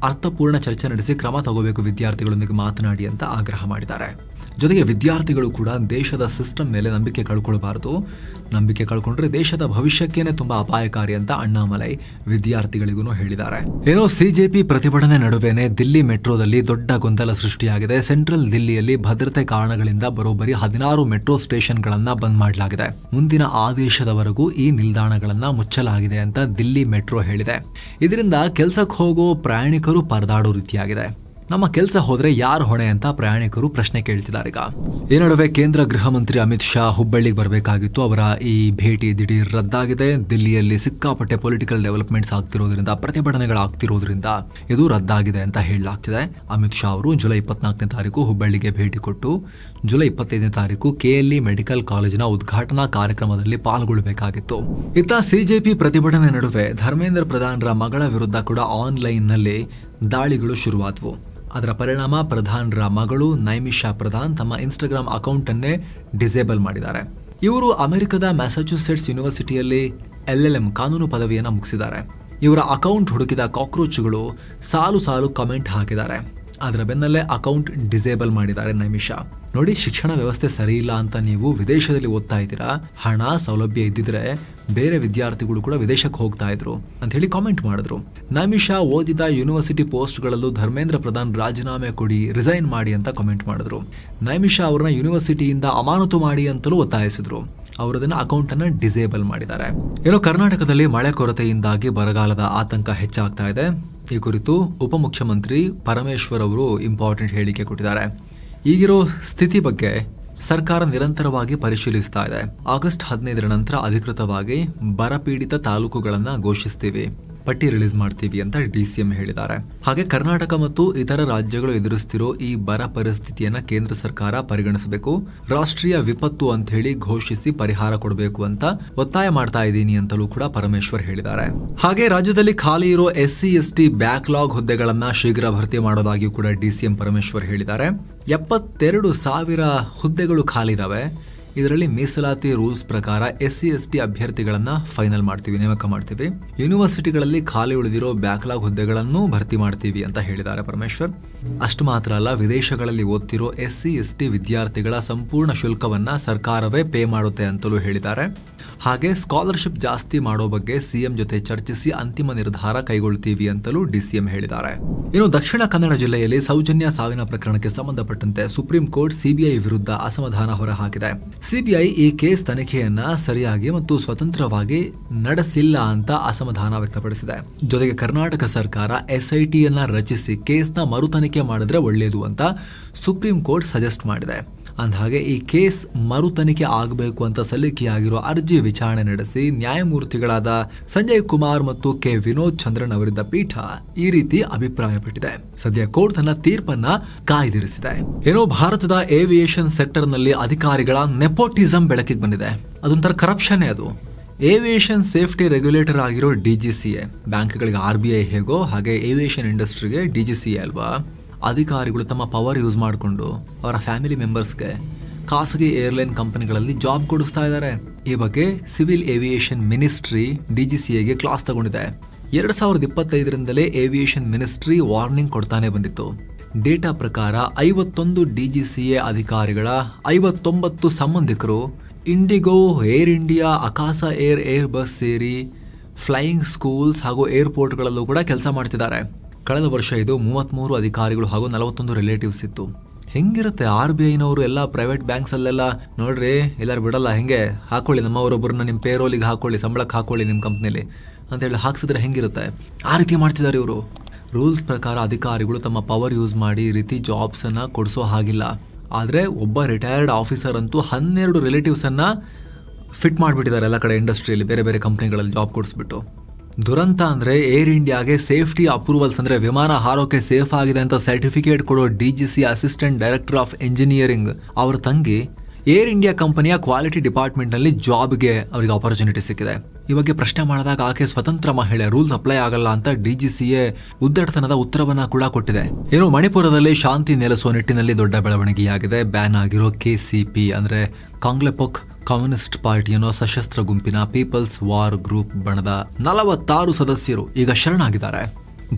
ಅರ್ಥಪೂರ್ಣ ಚರ್ಚೆ ನಡೆಸಿ ಕ್ರಮ ತಗೋಬೇಕು, ವಿದ್ಯಾರ್ಥಿಗಳೊಂದಿಗೆ ಮಾತನಾಡಿ ಅಂತ ಆಗ್ರಹ ಮಾಡಿದ್ದಾರೆ. ಜೊತೆಗೆ ವಿದ್ಯಾರ್ಥಿಗಳು ಕೂಡ ದೇಶದ ಸಿಸ್ಟಮ್ ಮೇಲೆ ನಂಬಿಕೆ ಕಳ್ಕೊಳ್ಬಾರದು, ನಂಬಿಕೆ ಕಳ್ಕೊಂಡ್ರೆ ದೇಶದ ಭವಿಷ್ಯಕ್ಕೇನೆ ತುಂಬಾ ಅಪಾಯಕಾರಿ ಅಂತ ಅಣ್ಣಾಮಲೈ ವಿದ್ಯಾರ್ಥಿಗಳಿಗೂ ಹೇಳಿದ್ದಾರೆ. ಏನೋ CJP ಪ್ರತಿಭಟನೆ ನಡುವೆನೆ ದಿಲ್ಲಿ ಮೆಟ್ರೋದಲ್ಲಿ ದೊಡ್ಡ ಗೊಂದಲ ಸೃಷ್ಟಿಯಾಗಿದೆ. ಸೆಂಟ್ರಲ್ ದಿಲ್ಲಿಯಲ್ಲಿ ಭದ್ರತೆ ಕಾರಣಗಳಿಂದ ಬರೋಬ್ಬರಿ 16 ಮೆಟ್ರೋ ಸ್ಟೇಷನ್ಗಳನ್ನ ಬಂದ್ ಮಾಡಲಾಗಿದೆ. ಮುಂದಿನ ಆದೇಶದವರೆಗೂ ಈ ನಿಲ್ದಾಣಗಳನ್ನ ಮುಚ್ಚಲಾಗಿದೆ ಅಂತ ದಿಲ್ಲಿ ಮೆಟ್ರೋ ಹೇಳಿದೆ. ಇದರಿಂದ ಕೆಲಸಕ್ಕೆ ಹೋಗೋ ಪ್ರಯಾಣಿಕರು ಪರದಾಡೋ ರೀತಿಯಾಗಿದೆ. ನಮ್ಮ ಕೆಲಸ ಹೋದ್ರೆ ಯಾರು ಹೊಣೆ ಅಂತ ಪ್ರಯಾಣಿಕರು ಪ್ರಶ್ನೆ ಕೇಳ್ತಿದ್ದಾರೆ. ಈಗ ಈ ನಡುವೆ ಕೇಂದ್ರ ಗೃಹ ಮಂತ್ರಿ ಅಮಿತ್ ಶಾ ಹುಬ್ಬಳ್ಳಿಗೆ ಬರಬೇಕಾಗಿತ್ತು. ಅವರ ಈ ಭೇಟಿ ದಿಢೀರ್ ರದ್ದಾಗಿದೆ. ದಿಲ್ಲಿಯಲ್ಲಿ ಸಿಕ್ಕಾಪಟ್ಟೆ ಪೊಲಿಟಿಕಲ್ ಡೆವಲಪ್ಮೆಂಟ್ಸ್ ಆಗ್ತಿರೋದ್ರಿಂದ, ಪ್ರತಿಭಟನೆಗಳಾಗ್ತಿರೋದ್ರಿಂದ ಇದು ರದ್ದಾಗಿದೆ ಅಂತ ಹೇಳಲಾಗ್ತಿದೆ. ಅಮಿತ್ ಶಾ ಅವರು ಜುಲೈ 24ನೇ ತಾರೀಕು ಹುಬ್ಬಳ್ಳಿಗೆ ಭೇಟಿ ಕೊಟ್ಟು ಜುಲೈ 25ನೇ ತಾರೀಕು KLE ಮೆಡಿಕಲ್ ಕಾಲೇಜಿನ ಉದ್ಘಾಟನಾ ಕಾರ್ಯಕ್ರಮದಲ್ಲಿ ಪಾಲ್ಗೊಳ್ಳಬೇಕಾಗಿತ್ತು. ಇತ್ತ CJP ಪ್ರತಿಭಟನೆ ನಡುವೆ ಧರ್ಮೇಂದ್ರ ಪ್ರಧಾನ್ರ ಮಗಳ ವಿರುದ್ಧ ಕೂಡ ಆನ್ಲೈನ್ ನಲ್ಲಿ ದಾಳಿಗಳು ಶುರುವಾದವು. ಅದರ ಪರಿಣಾಮ ಪ್ರಧಾನ್ರ ಮಗಳು ನೈಮಿಷಾ ಪ್ರಧಾನ್ ತಮ್ಮ ಇನ್ಸ್ಟಾಗ್ರಾಮ್ ಅಕೌಂಟ್ ಅನ್ನೇ ಡಿಸೇಬಲ್ ಮಾಡಿದ್ದಾರೆ. ಇವರು ಅಮೆರಿಕದ ಮ್ಯಾಸಚ್ಯೂಸೆಟ್ಸ್ ಯೂನಿವರ್ಸಿಟಿಯಲ್ಲಿ LLM ಕಾನೂನು ಪದವಿಯನ್ನು ಮುಗಿಸಿದ್ದಾರೆ. ಇವರ ಅಕೌಂಟ್ ಹುಡುಕಿದ ಕಾಕ್ರೋಚ್ಗಳು ಸಾಲು ಸಾಲು ಕಮೆಂಟ್ ಹಾಕಿದ್ದಾರೆ. ಅದರ ಬೆನ್ನಲ್ಲೇ ಅಕೌಂಟ್ ಡಿಸೇಬಲ್ ಮಾಡಿದ್ದಾರೆ ನೈಮಿಷಾ. ನೋಡಿ, ಶಿಕ್ಷಣ ವ್ಯವಸ್ಥೆ ಸರಿ ಇಲ್ಲ ಅಂತ ನೀವು ವಿದೇಶದಲ್ಲಿ ಓದ್ತಾ ಇದ್ದೀರಾ, ಹಣ ಸೌಲಭ್ಯ ಇದ್ದಿದ್ರೆ ಬೇರೆ ವಿದ್ಯಾರ್ಥಿಗಳು ಕೂಡ ವಿದೇಶಕ್ಕೆ ಹೋಗ್ತಾ ಇದ್ರು ಅಂತ ಹೇಳಿ ಕಾಮೆಂಟ್ ಮಾಡಿದ್ರು. ನೈಮಿಷಾ ಓದಿದ ಯೂನಿವರ್ಸಿಟಿ ಪೋಸ್ಟ್ಗಳಲ್ಲೂ ಧರ್ಮೇಂದ್ರ ಪ್ರಧಾನ್ ರಾಜೀನಾಮೆ ಕೊಡಿ, ರಿಸೈನ್ ಮಾಡಿ ಅಂತ ಕಾಮೆಂಟ್ ಮಾಡಿದ್ರು. ನೈಮಿಷಾ ಅವರನ್ನ ಯೂನಿವರ್ಸಿಟಿಯಿಂದ ಅಮಾನತು ಮಾಡಿ ಅಂತಲೂ ಒತ್ತಾಯಿಸಿದ್ರು. ಅವರದನ್ನ ಅಕೌಂಟ್ ಅನ್ನ ಡಿಸೇಬಲ್ ಮಾಡಿದ್ದಾರೆ. ಏನೋ ಕರ್ನಾಟಕದಲ್ಲಿ ಮಳೆ ಕೊರತೆಯಿಂದಾಗಿ ಬರಗಾಲದ ಆತಂಕ ಹೆಚ್ಚಾಗ್ತಾ ಇದೆ. ಈ ಕುರಿತು ಉಪಮುಖ್ಯಮಂತ್ರಿ ಪರಮೇಶ್ವರ್ ಅವರು ಇಂಪಾರ್ಟೆಂಟ್ ಹೇಳಿಕೆ ಕೊಟ್ಟಿದ್ದಾರೆ. ಈಗಿರೋ ಸ್ಥಿತಿ ಬಗ್ಗೆ ಸರ್ಕಾರ ನಿರಂತರವಾಗಿ ಪರಿಶೀಲಿಸ್ತಾ ಇದೆ. ಆಗಸ್ಟ್ 15ರ ನಂತರ ಅಧಿಕೃತವಾಗಿ ಬರಪೀಡಿತ ತಾಲೂಕುಗಳನ್ನ ಘೋಷಿಸ್ತೀವಿ, ಪಟ್ಟಿ ರಿಲೀಸ್ ಮಾಡ್ತೀವಿ ಅಂತ DCM ಹೇಳಿದ್ದಾರೆ. ಹಾಗೆ ಕರ್ನಾಟಕ ಮತ್ತು ಇತರ ರಾಜ್ಯಗಳು ಎದುರಿಸ್ತಿರೋ ಈ ಬರ ಪರಿಸ್ಥಿತಿಯನ್ನ ಕೇಂದ್ರ ಸರ್ಕಾರ ಪರಿಗಣಿಸಬೇಕು, ರಾಷ್ಟ್ರೀಯ ವಿಪತ್ತು ಅಂತ ಹೇಳಿ ಘೋಷಿಸಿ ಪರಿಹಾರ ಕೊಡಬೇಕು ಅಂತ ಒತ್ತಾಯ ಮಾಡ್ತಾ ಇದ್ದೀನಿ ಅಂತಲೂ ಕೂಡ ಪರಮೇಶ್ವರ್ ಹೇಳಿದ್ದಾರೆ. ಹಾಗೆ ರಾಜ್ಯದಲ್ಲಿ ಖಾಲಿ ಇರೋ SC/ST ಬ್ಯಾಕ್ಲಾಗ್ ಹುದ್ದೆಗಳನ್ನ ಶೀಘ್ರ ಭರ್ತಿ ಮಾಡೋದಾಗಿಯೂ ಕೂಡ DCM ಪರಮೇಶ್ವರ್ ಹೇಳಿದ್ದಾರೆ. 72,000 ಹುದ್ದೆಗಳು ಖಾಲಿ ಇದಾವೆ. ಇದರಲ್ಲಿ ಮೀಸಲಾತಿ ರೂಲ್ಸ್ ಪ್ರಕಾರ SC/ST ಅಭ್ಯರ್ಥಿಗಳನ್ನ ಫೈನಲ್ ಮಾಡ್ತೀವಿ, ನೇಮಕ ಮಾಡ್ತೀವಿ. ಯೂನಿವರ್ಸಿಟಿಗಳಲ್ಲಿ ಖಾಲಿ ಉಳಿದಿರೋ ಬ್ಯಾಕ್ಲಾಗ್ ಹುದ್ದೆಗಳನ್ನು ಭರ್ತಿ ಮಾಡ್ತೀವಿ ಅಂತ ಹೇಳಿದ್ದಾರೆ ಪರಮೇಶ್ವರ್. ಅಷ್ಟು ಮಾತ್ರ ಅಲ್ಲ, ವಿದೇಶಗಳಲ್ಲಿ ಓದ್ತಿರೋ SC/ST ವಿದ್ಯಾರ್ಥಿಗಳ ಸಂಪೂರ್ಣ ಶುಲ್ಕವನ್ನ ಸರ್ಕಾರವೇ ಪೇ ಮಾಡುತ್ತೆ ಅಂತಲೂ ಹೇಳಿದ್ದಾರೆ. ಹಾಗೆ ಸ್ಕಾಲರ್ಶಿಪ್ ಜಾಸ್ತಿ ಮಾಡೋ ಬಗ್ಗೆ CM ಜೊತೆ ಚರ್ಚಿಸಿ ಅಂತಿಮ ನಿರ್ಧಾರ ಕೈಗೊಳ್ತೀವಿ ಅಂತಲೂ DCM ಹೇಳಿದ್ದಾರೆ. ಇನ್ನು ದಕ್ಷಿಣ ಕನ್ನಡ ಜಿಲ್ಲೆಯಲ್ಲಿ ಸೌಜನ್ಯ ಸಾವಿನ ಪ್ರಕರಣಕ್ಕೆ ಸಂಬಂಧಪಟ್ಟಂತೆ ಸುಪ್ರೀಂ ಕೋರ್ಟ್ CBI ವಿರುದ್ಧ ಅಸಮಾಧಾನ ಹೊರಹಾಕಿದೆ. CBI ಈ ಕೇಸ್ ತನಿಖೆಯನ್ನ ಸರಿಯಾಗಿ ಮತ್ತು ಸ್ವತಂತ್ರವಾಗಿ ನಡೆಸಿಲ್ಲ ಅಂತ ಅಸಮಾಧಾನ ವ್ಯಕ್ತಪಡಿಸಿದೆ. ಜೊತೆಗೆ ಕರ್ನಾಟಕ ಸರ್ಕಾರ SIT ಯನ್ನ ರಚಿಸಿ ಕೇಸ್ನ ಮರು ತನಿಖೆ ಮಾಡಿದ್ರೆ ಒಳ್ಳೆಯದು ಅಂತ ಸುಪ್ರೀಂ ಕೋರ್ಟ್ ಸಜೆಸ್ಟ್ ಮಾಡಿದೆ. ಅಂದಹಾಗೆ ಈ ಕೇಸ್ ಮರು ತನಿಖೆ ಆಗಬೇಕು ಅಂತ ಸಲ್ಲಿಕೆಯಾಗಿರೋ ಅರ್ಜಿ ವಿಚಾರಣೆ ನಡೆಸಿ ನ್ಯಾಯಮೂರ್ತಿಗಳಾದ ಸಂಜಯ್ ಕುಮಾರ್ ಮತ್ತು K ವಿನೋದ್ ಚಂದ್ರನ್ ಅವರಿದ್ದ ಪೀಠ ಈ ರೀತಿ ಅಭಿಪ್ರಾಯಪಟ್ಟಿದೆ. ಸದ್ಯ ಕೋರ್ಟ್ ತನ್ನ ತೀರ್ಪನ್ನ ಕಾಯ್ದಿರಿಸಿದೆ. ಏನೋ ಭಾರತದ ಏವಿಯೇಷನ್ ಸೆಕ್ಟರ್ ನಲ್ಲಿ ಅಧಿಕಾರಿಗಳ ನೆಪೋಟಿಸಂ ಬೆಳಕಿಗೆ ಬಂದಿದೆ. ಅದೊಂಥರ ಕರಪ್ಷನ್. ಅದು ಏವಿಯೇಷನ್ ಸೇಫ್ಟಿ ರೆಗ್ಯುಲೇಟರ್ ಆಗಿರೋ DGCA, ಬ್ಯಾಂಕ್ಗಳಿಗೆ RBI ಹೇಗೋ ಹಾಗೆ ಏವಿಯೇಷನ್ ಇಂಡಸ್ಟ್ರಿಗೆ DGCA ಅಲ್ವಾ. ಅಧಿಕಾರಿಗಳು ತಮ್ಮ ಪವರ್ ಯೂಸ್ ಮಾಡಿಕೊಂಡು ಅವರ ಫ್ಯಾಮಿಲಿ ಮೆಂಬರ್ಸ್ಗೆ ಖಾಸಗಿ ಏರ್ಲೈನ್ ಕಂಪನಿಗಳಲ್ಲಿ ಜಾಬ್ ಕೊಡಿಸ್ತಾ ಇದ್ದಾರೆ. ಈ ಬಗ್ಗೆ ಸಿವಿಲ್ ಏವಿಯೇಷನ್ ಮಿನಿಸ್ಟ್ರಿ DGCAಗೆ ಕ್ಲಾಸ್ ತಗೊಂಡಿದೆ. 2025ರಿಂದಲೇ ಏವಿಯೇಷನ್ ಮಿನಿಸ್ಟ್ರಿ ವಾರ್ನಿಂಗ್ ಕೊಡ್ತಾನೆ ಬಂದಿತ್ತು. ಡೇಟಾ ಪ್ರಕಾರ 51 DGCA ಅಧಿಕಾರಿಗಳ 59 ಸಂಬಂಧಿಕರು ಇಂಡಿಗೋ, ಏರ್ ಇಂಡಿಯಾ, ಅಕಾಸ ಏರ್ ಬಸ್ ಸೇರಿ ಫ್ಲೈಯಿಂಗ್ ಸ್ಕೂಲ್ಸ್ ಹಾಗೂ ಏರ್ಪೋರ್ಟ್ಗಳಲ್ಲೂ ಕೂಡ ಕೆಲಸ ಮಾಡ್ತಿದ್ದಾರೆ. ಕಳೆದ ವರ್ಷ ಇದು 33 ಅಧಿಕಾರಿಗಳು ಹಾಗೂ 41 ರಿಲೇಟಿವ್ಸ್ ಇತ್ತು. ಹೆಂಗಿರುತ್ತೆ RBIನವರು ಎಲ್ಲ ಪ್ರೈವೇಟ್ ಬ್ಯಾಂಕ್ಸಲ್ಲೆಲ್ಲ ನೋಡ್ರಿ ಎಲ್ಲರೂ ಬಿಡಲ್ಲ, ಹೆಂಗೆ ಹಾಕೊಳ್ಳಿ ನಮ್ಮವರೊಬ್ಬರನ್ನ ನಿಮ್ಮ ಪೇರೋಲಿಗೆ ಹಾಕೊಳ್ಳಿ, ಸಂಬಳಕ್ಕೆ ಹಾಕೊಳ್ಳಿ ನಿಮ್ಮ ಕಂಪ್ನಿಲಿ ಅಂತೇಳಿ ಹಾಕ್ಸಿದ್ರೆ ಹೆಂಗಿರುತ್ತೆ? ಆ ರೀತಿ ಮಾಡ್ತಿದ್ದಾರೆ ಇವರು. ರೂಲ್ಸ್ ಪ್ರಕಾರ ಅಧಿಕಾರಿಗಳು ತಮ್ಮ ಪವರ್ ಯೂಸ್ ಮಾಡಿ ಈ ರೀತಿ ಜಾಬ್ಸನ್ನು ಕೊಡಿಸೋ ಹಾಗಿಲ್ಲ. ಆದರೆ ಒಬ್ಬ ರಿಟೈರ್ಡ್ ಆಫೀಸರ್ ಅಂತೂ 12 ರಿಲೇಟಿವ್ಸನ್ನು ಫಿಟ್ ಮಾಡಿಬಿಟ್ಟಿದ್ದಾರೆ ಎಲ್ಲ ಕಡೆ ಇಂಡಸ್ಟ್ರಿಯಲ್ಲಿ, ಬೇರೆ ಬೇರೆ ಕಂಪ್ನಿಗಳಲ್ಲಿ ಜಾಬ್ ಕೊಡಿಸ್ಬಿಟ್ಟು. ದುರಂತ ಅಂದರೆ ಏರ್ ಇಂಡಿಯಾಗೆ ಸೇಫ್ಟಿ ಅಪ್ರೂವಲ್ಸ್ ಅಂದರೆ ವಿಮಾನ ಹಾರೋಕೆ ಸೇಫ್ ಆಗಿದೆ ಅಂತ ಸರ್ಟಿಫಿಕೇಟ್ ಕೊಡೋ DGC assistant director of engineering ಅವರ ತಂಗಿ ಏರ್ ಇಂಡಿಯಾ ಕಂಪನಿಯ ಕ್ವಾಲಿಟಿ ಡಿಪಾರ್ಟ್ಮೆಂಟ್ನಲ್ಲಿ ಜಾಬ್ಗೆ ಅವರಿಗೆ ಆಪರ್ಚುನಿಟಿ ಸಿಕ್ಕಿದೆ. ಈ ಬಗ್ಗೆ ಪ್ರಶ್ನೆ ಮಾಡಿದಾಗ ಆಕೆ ಸ್ವತಂತ್ರ ಮಹಿಳೆ, ರೂಲ್ಸ್ ಅಪ್ಲೈ ಆಗಲ್ಲ ಅಂತ DGCA ಉದ್ದಟತನದ ಉತ್ತರವನ್ನ ಕೂಡ ಕೊಟ್ಟಿದೆ. ಏನು ಮಣಿಪುರದಲ್ಲಿ ಶಾಂತಿ ನೆಲೆಸುವ ನಿಟ್ಟಿನಲ್ಲಿ ದೊಡ್ಡ ಬೆಳವಣಿಗೆಯಾಗಿದೆ. ಬ್ಯಾನ್ ಆಗಿರೋ KCP ಅಂದರೆ ಕಾಂಗ್ಲೆಪೊಕ್ ಕಮ್ಯುನಿಸ್ಟ್ ಪಾರ್ಟಿ ಅನ್ನೋ ಸಶಸ್ತ್ರ ಗುಂಪಿನ ಪೀಪಲ್ಸ್ ವಾರ್ ಗ್ರೂಪ್ ಬಣದ 46 ಸದಸ್ಯರು ಈಗ ಶರಣಾಗಿದ್ದಾರೆ.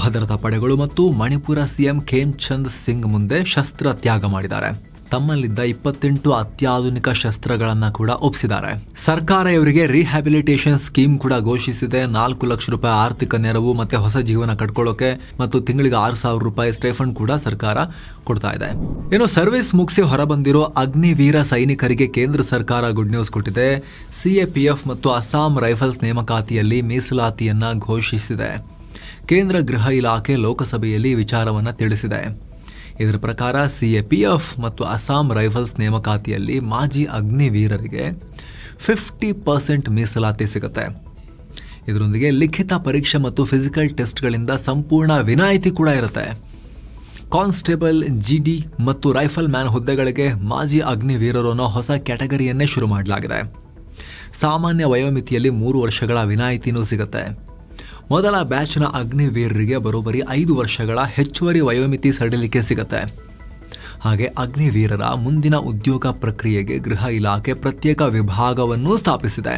ಭದ್ರತಾ ಪಡೆಗಳು ಮತ್ತು ಮಣಿಪುರ CM ಖೇಮ್ಚಂದ್ ಸಿಂಗ್ ಮುಂದೆ ಶಸ್ತ್ರ ತ್ಯಾಗ ಮಾಡಿದ್ದಾರೆ. ತಮ್ಮಲ್ಲಿದ್ದ 28 ಅತ್ಯಾಧುನಿಕ ಶಸ್ತ್ರಗಳನ್ನ ಕೂಡ ಒಪ್ಪಿಸಿದ್ದಾರೆ. ಸರ್ಕಾರ ಇವರಿಗೆ ರಿಹ್ಯಾಬಿಲಿಟೇಷನ್ ಸ್ಕೀಮ್ ಕೂಡ ಘೋಷಿಸಿದೆ. 4 ಲಕ್ಷ ರೂಪಾಯಿ ಆರ್ಥಿಕ ನೆರವು ಮತ್ತೆ ಹೊಸ ಜೀವನ ಕಟ್ಕೊಳ್ಳೋಕೆ ಮತ್ತು ತಿಂಗಳಿಗೆ 6,000 ರೂಪಾಯಿ ಸ್ಟೈಫಂಡ್ ಕೂಡ ಸರ್ಕಾರ ಕೊಡ್ತಾ ಇದೆ. ಏನು ಸರ್ವಿಸ್ ಮುಗಿಸಿ ಹೊರಬಂದಿರೋ ಅಗ್ನಿವೀರ ಸೈನಿಕರಿಗೆ ಕೇಂದ್ರ ಸರ್ಕಾರ ಗುಡ್ ನ್ಯೂಸ್ ಕೊಟ್ಟಿದೆ. CAPF ಮತ್ತು ಅಸ್ಸಾಂ ರೈಫಲ್ಸ್ ನೇಮಕಾತಿಯಲ್ಲಿ ಮೀಸಲಾತಿಯನ್ನ ಘೋಷಿಸಿದೆ. ಕೇಂದ್ರ ಗೃಹ ಇಲಾಖೆ ಲೋಕಸಭೆಯಲ್ಲಿ ವಿಚಾರವನ್ನ ತಿಳಿಸಿದೆ. ಇದರ ಪ್ರಕಾರ CAPF ಮತ್ತು ಅಸ್ಸಾಂ ರೈಫಲ್ಸ್ ನೇಮಕಾತಿಯಲ್ಲಿ ಮಾಜಿ ಅಗ್ನಿವೀರರಿಗೆ 50% ಮೀಸಲಾತಿ ಸಿಗುತ್ತೆ. ಇದರೊಂದಿಗೆ ಲಿಖಿತ ಪರೀಕ್ಷೆ ಮತ್ತು ಫಿಸಿಕಲ್ ಟೆಸ್ಟ್ಗಳಿಂದ ಸಂಪೂರ್ಣ ವಿನಾಯಿತಿ ಕೂಡ ಇರುತ್ತೆ. ಕಾನ್ಸ್ಟೇಬಲ್, GD ಮತ್ತು ರೈಫಲ್ ಮ್ಯಾನ್ ಹುದ್ದೆಗಳಿಗೆ ಮಾಜಿ ಅಗ್ನಿವೀರರು ಅನ್ನೋ ಹೊಸ ಕ್ಯಾಟಗರಿಯನ್ನೇ ಶುರು ಮಾಡಲಾಗಿದೆ. ಸಾಮಾನ್ಯ ವಯೋಮಿತಿಯಲ್ಲಿ 3 ವರ್ಷಗಳ ವಿನಾಯಿತಿನೂ ಸಿಗುತ್ತೆ. ಮೊದಲ ಬ್ಯಾಚ್ನ ಅಗ್ನಿವೀರರಿಗೆ ಬರೋಬ್ಬರಿ 5 ವರ್ಷಗಳ ಹೆಚ್ಚುವರಿ ವಯೋಮಿತಿ ಸಡಿಲಿಕೆ ಸಿಗುತ್ತೆ. ಹಾಗೆ ಅಗ್ನಿವೀರರ ಮುಂದಿನ ಉದ್ಯೋಗ ಪ್ರಕ್ರಿಯೆಗೆ ಗೃಹ ಇಲಾಖೆ ಪ್ರತ್ಯೇಕ ವಿಭಾಗವನ್ನು ಸ್ಥಾಪಿಸಿದೆ.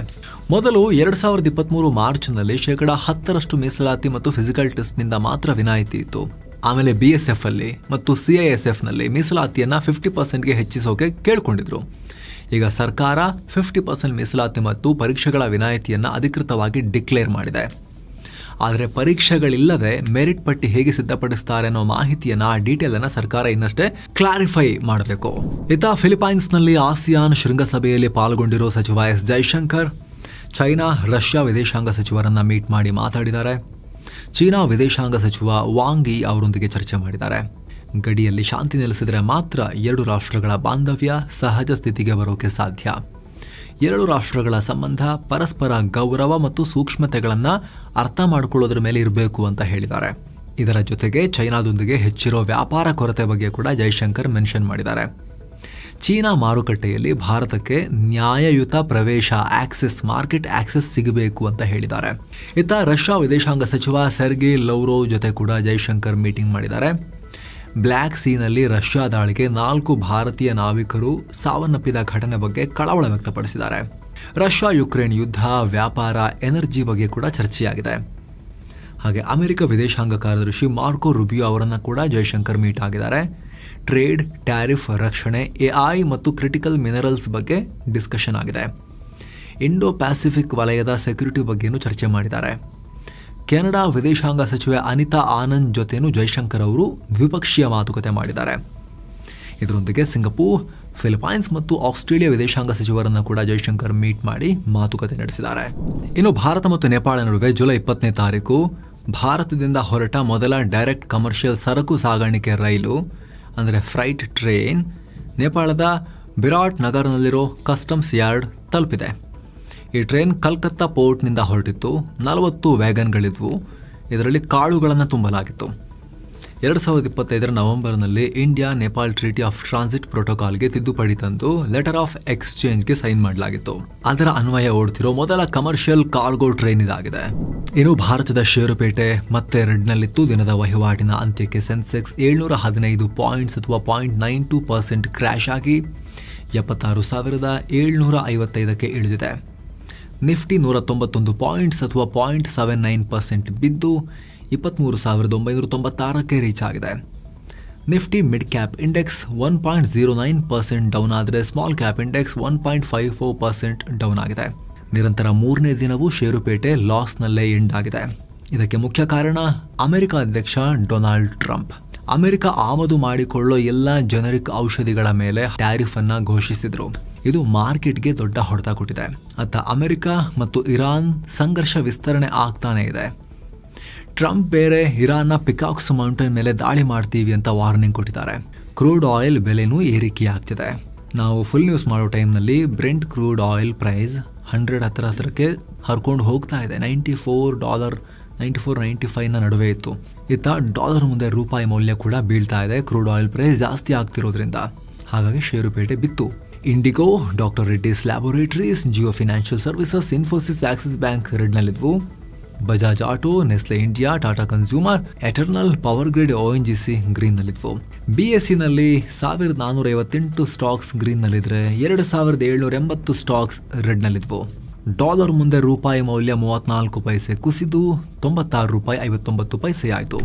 ಮೊದಲು 2023 ಮಾರ್ಚ್ನಲ್ಲಿ 10% ಮೀಸಲಾತಿ ಮತ್ತು ಫಿಸಿಕಲ್ ಟೆಸ್ಟ್ನಿಂದ ಮಾತ್ರ ವಿನಾಯಿತಿ ಇತ್ತು. ಆಮೇಲೆ BSF ಅಲ್ಲಿ ಮತ್ತು CISFನಲ್ಲಿ ಮೀಸಲಾತಿಯನ್ನ 50%ಗೆ ಹೆಚ್ಚಿಸೋಕೆ ಕೇಳ್ಕೊಂಡಿದ್ರು. ಈಗ ಸರ್ಕಾರ 50% ಮೀಸಲಾತಿ ಮತ್ತು ಪರೀಕ್ಷೆಗಳ ವಿನಾಯಿತಿಯನ್ನ ಅಧಿಕೃತವಾಗಿ ಡಿಕ್ಲೇರ್ ಮಾಡಿದೆ. ಆದರೆ ಪರೀಕ್ಷೆಗಳಿಲ್ಲದೆ ಮೆರಿಟ್ ಪಟ್ಟಿ ಹೇಗೆ ಸಿದ್ಧಪಡಿಸ್ತಾರೆ ಅನ್ನೋ ಮಾಹಿತಿಯನ್ನ ಡೀಟೇಲ್ ಅನ್ನ ಸರ್ಕಾರ ಇನ್ನಷ್ಟೇ ಕ್ಲಾರಿಫೈ ಮಾಡಬೇಕು. ಇತ್ತ ಫಿಲಿಪೈನ್ಸ್ನಲ್ಲಿ ಆಸಿಯಾನ್ ಶೃಂಗಸಭೆಯಲ್ಲಿ ಪಾಲ್ಗೊಂಡಿರೋ ಸಚಿವ S ಜೈಶಂಕರ್ ಚೈನಾ, ರಷ್ಯಾ ವಿದೇಶಾಂಗ ಸಚಿವರನ್ನ ಮೀಟ್ ಮಾಡಿ ಮಾತಾಡಿದ್ದಾರೆ. ಚೀನಾ ವಿದೇಶಾಂಗ ಸಚಿವ ವಾಂಗ್ ಯಿ ಅವರೊಂದಿಗೆ ಚರ್ಚೆ ಮಾಡಿದ್ದಾರೆ. ಗಡಿಯಲ್ಲಿ ಶಾಂತಿ ನೆಲೆಸಿದರೆ ಮಾತ್ರ 2 ರಾಷ್ಟ್ರಗಳ ಬಾಂಧವ್ಯ ಸಹಜ ಸ್ಥಿತಿಗೆ ಬರೋಕೆ ಸಾಧ್ಯ. 2 ರಾಷ್ಟ್ರಗಳ ಸಂಬಂಧ ಪರಸ್ಪರ ಗೌರವ ಮತ್ತು ಸೂಕ್ಷ್ಮತೆಗಳನ್ನು ಅರ್ಥ ಮಾಡಿಕೊಳ್ಳೋದ್ರ ಮೇಲೆ ಇರಬೇಕು ಅಂತ ಹೇಳಿದ್ದಾರೆ. ಇದರ ಜೊತೆಗೆ ಚೈನಾದೊಂದಿಗೆ ಹೆಚ್ಚಿರೋ ವ್ಯಾಪಾರ ಕೊರತೆ ಬಗ್ಗೆ ಕೂಡ ಜೈಶಂಕರ್ ಮೆನ್ಷನ್ ಮಾಡಿದ್ದಾರೆ. ಚೀನಾ ಮಾರುಕಟ್ಟೆಯಲ್ಲಿ ಭಾರತಕ್ಕೆ ನ್ಯಾಯಯುತ ಪ್ರವೇಶ ಮಾರ್ಕೆಟ್ ಆಕ್ಸೆಸ್ ಸಿಗಬೇಕು ಅಂತ ಹೇಳಿದ್ದಾರೆ. ಇತ್ತ ರಷ್ಯಾ ವಿದೇಶಾಂಗ ಸಚಿವ ಸೆರ್ಗಿ ಲವ್ರೋವ್ ಜೊತೆ ಕೂಡ ಜೈಶಂಕರ್ ಮೀಟಿಂಗ್ ಮಾಡಿದ್ದಾರೆ. ಬ್ಲ್ಯಾಕ್ ಸೀನಲ್ಲಿ ರಷ್ಯಾ ದಾಳಿಗೆ 4 ಭಾರತೀಯ ನಾವಿಕರು ಸಾವನ್ನಪ್ಪಿದ ಘಟನೆ ಬಗ್ಗೆ ಕಳವಳ ವ್ಯಕ್ತಪಡಿಸಿದ್ದಾರೆ. ರಷ್ಯಾ ಯುಕ್ರೇನ್ ಯುದ್ಧ, ವ್ಯಾಪಾರ, ಎನರ್ಜಿ ಬಗ್ಗೆ ಕೂಡ ಚರ್ಚೆಯಾಗಿದೆ. ಹಾಗೆ ಅಮೆರಿಕ ವಿದೇಶಾಂಗ ಕಾರ್ಯದರ್ಶಿ ಮಾರ್ಕೋ ರುಬಿಯೋ ಅವರನ್ನು ಕೂಡ ಜೈಶಂಕರ್ ಮೀಟ್ ಆಗಿದ್ದಾರೆ. ಟ್ರೇಡ್, ಟ್ಯಾರಿಫ್, ರಕ್ಷಣೆ, AI ಮತ್ತು ಕ್ರಿಟಿಕಲ್ ಮಿನರಲ್ಸ್ ಬಗ್ಗೆ ಡಿಸ್ಕಷನ್ ಆಗಿದೆ. ಇಂಡೋ ಪ್ಯಾಸಿಫಿಕ್ ವಲಯದ ಸೆಕ್ಯೂರಿಟಿ ಬಗ್ಗೆನೂ ಚರ್ಚೆ ಮಾಡಿದ್ದಾರೆ. ಕೆನಡಾ ವಿದೇಶಾಂಗ ಸಚಿವೆ ಅನಿತಾ ಆನಂದ್ ಜೊತೆನೂ ಜೈಶಂಕರ್ ಅವರು ದ್ವಿಪಕ್ಷೀಯ ಮಾತುಕತೆ ಮಾಡಿದ್ದಾರೆ. ಇದರೊಂದಿಗೆ ಸಿಂಗಪೂರ್, ಫಿಲಿಪೈನ್ಸ್ ಮತ್ತು ಆಸ್ಟ್ರೇಲಿಯಾ ವಿದೇಶಾಂಗ ಸಚಿವರನ್ನು ಕೂಡ ಜೈಶಂಕರ್ ಮೀಟ್ ಮಾಡಿ ಮಾತುಕತೆ ನಡೆಸಿದ್ದಾರೆ. ಇನ್ನು ಭಾರತ ಮತ್ತು ನೇಪಾಳ ನಡುವೆ ಜುಲೈ 20ನೇ ತಾರೀಕು ಭಾರತದಿಂದ ಹೊರಟ ಮೊದಲ ಡೈರೆಕ್ಟ್ ಕಮರ್ಷಿಯಲ್ ಸರಕು ಸಾಗಾಣಿಕೆ ರೈಲು ಅಂದರೆ ಫ್ರೈಟ್ ಟ್ರೈನ್ ನೇಪಾಳದ ಬಿರಾಟ್ ನಗರ್ನಲ್ಲಿರೋ ಕಸ್ಟಮ್ಸ್ ಯಾರ್ಡ್ ತಲುಪಿದೆ. ಈ ಟ್ರೈನ್ ಕಲ್ಕತ್ತಾ ಪೋರ್ಟ್ನಿಂದ ಹೊರಟಿತ್ತು. 40 ವ್ಯಾಗನ್ಗಳಿದ್ವು. ಇದರಲ್ಲಿ ಕಾಳುಗಳನ್ನು ತುಂಬಲಾಗಿತ್ತು. 2025 ನವೆಂಬರ್ನಲ್ಲಿ India Nepal treaty of transit ಪ್ರೋಟೋಕಾಲ್ಗೆ ತಿದ್ದುಪಡಿ ತಂದು ಲೆಟರ್ ಆಫ್ ಎಕ್ಸ್ಚೇಂಜ್ಗೆ ಸೈನ್ ಮಾಡಲಾಗಿತ್ತು. ಅದರ ಅನ್ವಯ ಓಡ್ತಿರೋ ಮೊದಲ ಕಮರ್ಷಿಯಲ್ ಕಾರ್ಗೋ ಟ್ರೈನ್ ಇದಾಗಿದೆ. ಇನ್ನು ಭಾರತದ ಷೇರುಪೇಟೆ ಮತ್ತೆ ರೆಡ್ನಲ್ಲಿತ್ತು. ದಿನದ ವಹಿವಾಟಿನ ಅಂತ್ಯಕ್ಕೆ ಸೆನ್ಸೆಕ್ಸ್ 715 ಪಾಯಿಂಟ್ಸ್ ಅಥವಾ 0.92% ಕ್ರ್ಯಾಶ್ ಆಗಿ 76,755ಕ್ಕೆ ಇಳಿದಿದೆ. ನಿಫ್ಟಿ 191 ಪಾಯಿಂಟ್ಸ್ ಅಥವಾ 0.79% ಬಿದ್ದು 23,996ಕ್ಕೆ ರೀಚ್ ಆಗಿದೆ. Nifty mid cap index 1.09% down ಆದರೆ ಸ್ಮಾಲ್ ಕ್ಯಾಪ್ ಇಂಡೆಕ್ಸ್ 1.54% ಡೌನ್ ಆಗಿದೆ. ನಿರಂತರ 3ನೇ ದಿನವೂ ಷೇರುಪೇಟೆ ಲಾಸ್ನಲ್ಲೇ ಎಂಡ್ ಆಗಿದೆ. ಇದಕ್ಕೆ ಮುಖ್ಯ ಕಾರಣ ಅಮೆರಿಕ ಅಧ್ಯಕ್ಷ ಡೊನಾಲ್ಡ್ ಟ್ರಂಪ್. ಅಮೆರಿಕ ಆಮದು ಮಾಡಿಕೊಳ್ಳೋ ಎಲ್ಲ ಜನರಿಕ್ ಔಷಧಿಗಳ ಮೇಲೆ ಟ್ಯಾರಿಫ್ ಅನ್ನ ಘೋಷಿಸಿದ್ರು. ಇದು ಮಾರ್ಕೆಟ್ಗೆ ದೊಡ್ಡ ಹೊಡೆತ ಕೊಟ್ಟಿದೆ. ಅತ್ತ ಅಮೆರಿಕ ಮತ್ತು ಇರಾನ್ ಸಂಘರ್ಷ ವಿಸ್ತರಣೆ ಆಗ್ತಾನೆ ಇದೆ. ಟ್ರಂಪ್ ಬೇರೆ ಇರಾನ್ನ ಪಿಕಾಕ್ಸ್ ಮೌಂಟೇನ್ ಮೇಲೆ ದಾಳಿ ಮಾಡ್ತೀವಿ ಅಂತ ವಾರ್ನಿಂಗ್ ಕೊಟ್ಟಿದ್ದಾರೆ. ಕ್ರೂಡ್ ಆಯಿಲ್ ಬೆಲೆನೂ ಏರಿಕೆಯಾಗ್ತಿದೆ. ನಾವು ಫುಲ್ ನ್ಯೂಸ್ ಮಾಡೋ ಟೈಮ್ನಲ್ಲಿ ಬ್ರೆಂಟ್ ಕ್ರೂಡ್ ಆಯಿಲ್ ಪ್ರೈಸ್ 100 ಹತ್ರಕ್ಕೆ ಹರ್ಕೊಂಡು ಹೋಗ್ತಾ ಇದೆ. $94, $94.95 ನಡುವೆ ಇತ್ತು. ಇತ್ತ ಡಾಲರ್ ಮುಂದೆ ರೂಪಾಯಿ ಮೌಲ್ಯ ಕೂಡ ಬೀಳ್ತಾ ಇದೆ. ಕ್ರೂಡ್ ಆಯಿಲ್ ಪ್ರೈಸ್ ಜಾಸ್ತಿ ಆಗ್ತಿರೋದ್ರಿಂದ ಹಾಗಾಗಿ ಷೇರುಪೇಟೆ ಬಿತ್ತು. IndiGo, doctor Reddy's laboratories, Jio financial services, Infosys, Axis bank ರೆಡ್ನಲ್ಲಿದ್ವು. Bajaj auto, Nestle India, Tata consumer, Eternal, power grid, ONGC ಗ್ರೀನ್ನಲ್ಲಿದ್ವು. BSEನಲ್ಲಿ 1458 ಸ್ಟಾಕ್ಸ್ ಗ್ರೀನ್ನಲ್ಲಿದ್ರೆ 2780 ಸ್ಟಾಕ್ಸ್ ರೆಡ್ನಲ್ಲಿದ್ವು. ಡಾಲರ್ ಮುಂದೆ ರೂಪಾಯಿ ಮೌಲ್ಯ 34 ಪೈಸೆ ಕುಸಿದು $96.59 ಆಯಿತು.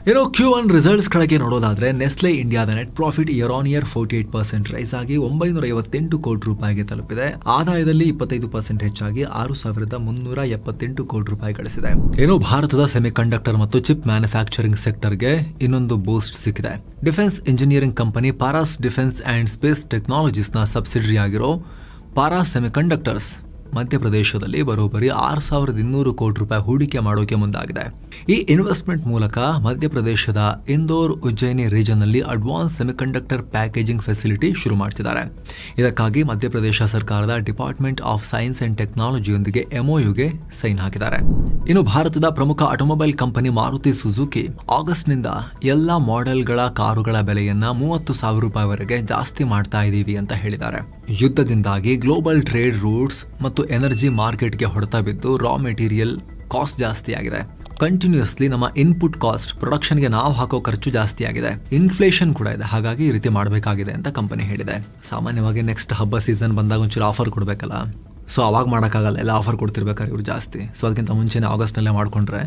ಇನ್ನು Q1 ರಿಸಲ್ಟ್ಸ್ ಕಡೆಗೆ ನೋಡೋದಾದ್ರೆ ನೆಸ್ಲೆ ಇಂಡಿಯಾದ net profit year on year 48% rise ಆಗಿ $958 ಕೋಟಿ ತಲುಪಿದೆ. ಆದಾಯದಲ್ಲಿ 25% ಹೆಚ್ಚಾಗಿ $6,378 ಕೋಟಿ ಗಳಿಸಿದೆ. ಇನ್ನು ಭಾರತದ ಸೆಮಿಕಂಡಕ್ಟರ್ ಮತ್ತು ಚಿಪ್ ಮ್ಯಾನುಫ್ಯಾಕ್ಚರಿಂಗ್ ಸೆಕ್ಟರ್ಗೆ ಇನ್ನೊಂದು ಬೂಸ್ಟ್ ಸಿಕ್ಕಿದೆ. Defence engineering company Paras defence and space ಟೆಕ್ನಾಲಜೀಸ್ನ ಸಬ್ಸಿಡರಿ ಆಗಿರೋ ಪಾರಾಸ್ ಸೆಮಿಕಂಡಕ್ಟರ್ಸ್ ಮಧ್ಯಪ್ರದೇಶದಲ್ಲಿ ಬರೋಬ್ಬರಿ $6,200 ಕೋಟಿ ಹೂಡಿಕೆ ಮಾಡೋಕೆ ಮುಂದಾಗಿದೆ. ಈ ಇನ್ವೆಸ್ಟ್ಮೆಂಟ್ ಮೂಲಕ ಮಧ್ಯಪ್ರದೇಶದ ಇಂದೋರ್, ಉಜ್ಜಯಿನಿ ರೀಜನ್ ನಲ್ಲಿ ಅಡ್ವಾನ್ಸ್ ಸೆಮಿಕಂಡಕ್ಟರ್ ಪ್ಯಾಕೇಜಿಂಗ್ ಫೆಸಿಲಿಟಿ ಶುರು ಮಾಡ್ತಿದ್ದಾರೆ. ಇದಕ್ಕಾಗಿ ಮಧ್ಯಪ್ರದೇಶ ಸರ್ಕಾರದ ಡಿಪಾರ್ಟ್ಮೆಂಟ್ ಆಫ್ ಸೈನ್ಸ್ ಅಂಡ್ ಟೆಕ್ನಾಲಜಿಯೊಂದಿಗೆ MOUಗೆ ಸೈನ್ ಹಾಕಿದ್ದಾರೆ. ಇನ್ನು ಭಾರತದ ಪ್ರಮುಖ ಆಟೋಮೊಬೈಲ್ ಕಂಪನಿ ಮಾರುತಿ ಸುಜುಕಿ ಆಗಸ್ಟ್ನಿಂದ ಎಲ್ಲಾ ಮಾಡೆಲ್ಗಳ ಕಾರುಗಳ ಬೆಲೆಯನ್ನ $30,000 ವರೆಗೆ ಜಾಸ್ತಿ ಮಾಡ್ತಾ ಇದೀವಿ ಅಂತ ಹೇಳಿದ್ದಾರೆ. ಯುದ್ಧದಿಂದಾಗಿ ಗ್ಲೋಬಲ್ ಟ್ರೇಡ್ ರೂಟ್ಸ್ ಮತ್ತು ಎನರ್ಜಿ ಮಾರ್ಕೆಟ್ಗೆ ಹೊಡೆತ ಬಿದ್ದು ರಾ ಮೆಟೀರಿಯಲ್ ಕಾಸ್ಟ್ ಜಾಸ್ತಿ ಆಗಿದೆ. ಕಂಟಿನ್ಯೂಸ್ಲಿ ನಮ್ಮ ಇನ್ಪುಟ್ ಕಾಸ್ಟ್, ಪ್ರೊಡಕ್ಷನ್ಗೆ ನಾವು ಹಾಕೋ ಖರ್ಚು ಜಾಸ್ತಿ ಆಗಿದೆ. ಇನ್ಫ್ಲೇಷನ್ ಕೂಡ ಇದೆ. ಹಾಗಾಗಿ ಈ ರೀತಿ ಮಾಡಬೇಕಾಗಿದೆ ಅಂತ ಕಂಪನಿ ಹೇಳಿದೆ. ಸಾಮಾನ್ಯವಾಗಿ ನೆಕ್ಸ್ಟ್ ಹಬ್ಬ ಸೀಸನ್ ಬಂದಾಗ ಒಂಚೂರು ಆಫರ್ ಕೊಡಬೇಕಲ್ಲ, ಸೊ ಅವಾಗ ಮಾಡೋಕ್ಕಾಗಲ್ಲ. ಎಲ್ಲ ಆಫರ್ ಕೊಡ್ತಿರ್ಬೇಕಾದ್ರೆ ಇವರು ಜಾಸ್ತಿ. ಸೊ ಅದಕ್ಕಿಂತ ಮುಂಚೆನೇ ಆಗಸ್ಟ್ನಲ್ಲೇ ಮಾಡಿಕೊಂಡ್ರೆ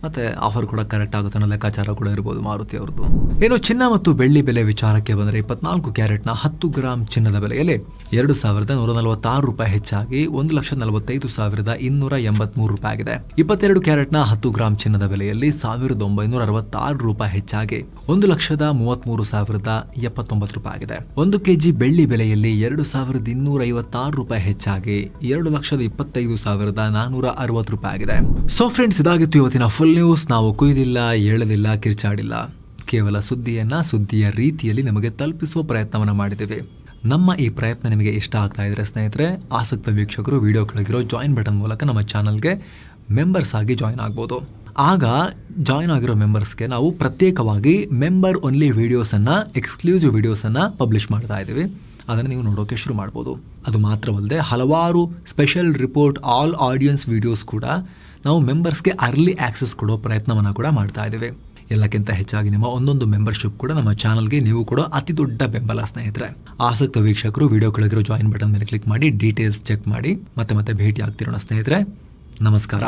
ಮತ್ತೆ ಆಫರ್ ಕೂಡ ಕರೆಕ್ಟ್ ಆಗುತ್ತೆ ಅನ್ನೋ ಲೆಕ್ಕಾಚಾರ ಕೂಡ ಇರ್ಬೋದು ಮಾರುತಿ ಅವ್ರದ್ದು. ಇನ್ನು ಚಿನ್ನ ಮತ್ತು ಬೆಳ್ಳಿ ಬೆಲೆ ವಿಚಾರಕ್ಕೆ ಬಂದರೆ 24 ಕ್ಯಾರೆಟ್ನ 10 ಗ್ರಾಂ ಚಿನ್ನದ ಬೆಲೆಯಲ್ಲಿ $2,146 ಹೆಚ್ಚಾಗಿ $1,45,283 ಆಗಿದೆ. 22 ಕ್ಯಾರೆಟ್ನ 10 ಗ್ರಾಂ ಚಿನ್ನದ ಬೆಲೆಯಲ್ಲಿ $1,966 ಹೆಚ್ಚಾಗಿ $1,33,079 ಆಗಿದೆ. 1 ಕೆಜಿ ಬೆಳ್ಳಿ ಬೆಲೆಯಲ್ಲಿ $2,256 ಹೆಚ್ಚಾಗಿ $2,25,460 ಆಗಿದೆ. ಸೊ ಫ್ರೆಂಡ್ಸ್, ಇದಾಗಿತ್ತು ಇವತ್ತಿನ ಫುಲ್ ನ್ಯೂಸ್. ನಾವು ಕುಯ್ದಿಲ್ಲ, ಹೇಳದಿಲ್ಲ, ಕಿರ್ಚಾಡಿಲ್ಲ. ಕೇವಲ ಸುದ್ದಿಯ ರೀತಿಯಲ್ಲಿ ನಮಗೆ ತಲುಪಿಸುವ ಪ್ರಯತ್ನವನ್ನು ಮಾಡಿದ್ದೇವೆ. ನಮ್ಮ ಈ ಪ್ರಯತ್ನ ನಿಮಗೆ ಇಷ್ಟ ಆಗ್ತಾ ಇದ್ರೆ ಸ್ನೇಹಿತರೆ, ಆಸಕ್ತ ವೀಕ್ಷಕರು ವಿಡಿಯೋ ಕೆಳಗಿರೋ ಜಾಯಿನ್ ಬಟನ್ ಮೂಲಕ ನಮ್ಮ ಚಾನಲ್ಗೆ ಮೆಂಬರ್ಸ್ ಆಗಿ ಜಾಯಿನ್ ಆಗ್ಬೋದು. ಆಗ ಜಾಯಿನ್ ಆಗಿರೋ ಮೆಂಬರ್ಸ್ಗೆ ನಾವು ಪ್ರತ್ಯೇಕವಾಗಿ ಮೆಂಬರ್ ಓನ್ಲಿ ವಿಡಿಯೋಸನ್ನು, ಎಕ್ಸ್ಕ್ಲೂಸಿವ್ ವಿಡಿಯೋಸನ್ನು ಪಬ್ಲಿಷ್ ಮಾಡ್ತಾ ಇದ್ದೀವಿ. ಅದನ್ನು ನೀವು ನೋಡೋಕೆ ಶುರು ಮಾಡ್ಬೋದು. ಅದು ಮಾತ್ರವಲ್ಲದೆ ಹಲವಾರು special report, all audience videos ಕೂಡ ನಾವು ಮೆಂಬರ್ಸ್ಗೆ ಅರ್ಲಿ ಆಕ್ಸೆಸ್ ಕೊಡೋ ಪ್ರಯತ್ನವನ್ನು ಕೂಡ ಮಾಡ್ತಾ ಇದ್ದೇವೆ. ಎಲ್ಲಕ್ಕಿಂತ ಹೆಚ್ಚಾಗಿ ನಿಮ್ಮ ಒಂದೊಂದು ಮೆಂಬರ್ಶಿಪ್ ಕೂಡ ನಮ್ಮ ಚಾನಲ್ಗೆ ನೀವು ಕೊಡೋ ಅತಿ ದೊಡ್ಡ ಬೆಂಬಲ ಸ್ನೇಹಿತರೆ. ಆಸಕ್ತ ವೀಕ್ಷಕರು ವಿಡಿಯೋ ಕೆಳಗಿರೋ ಜಾಯಿನ್ ಬಟನ್ ಮೇಲೆ ಕ್ಲಿಕ್ ಮಾಡಿ ಡೀಟೇಲ್ಸ್ ಚೆಕ್ ಮಾಡಿ ಮತ್ತೆ ಭೇಟಿ ಆಗ್ತಿರೋಣ ಸ್ನೇಹಿತರೆ. ನಮಸ್ಕಾರ.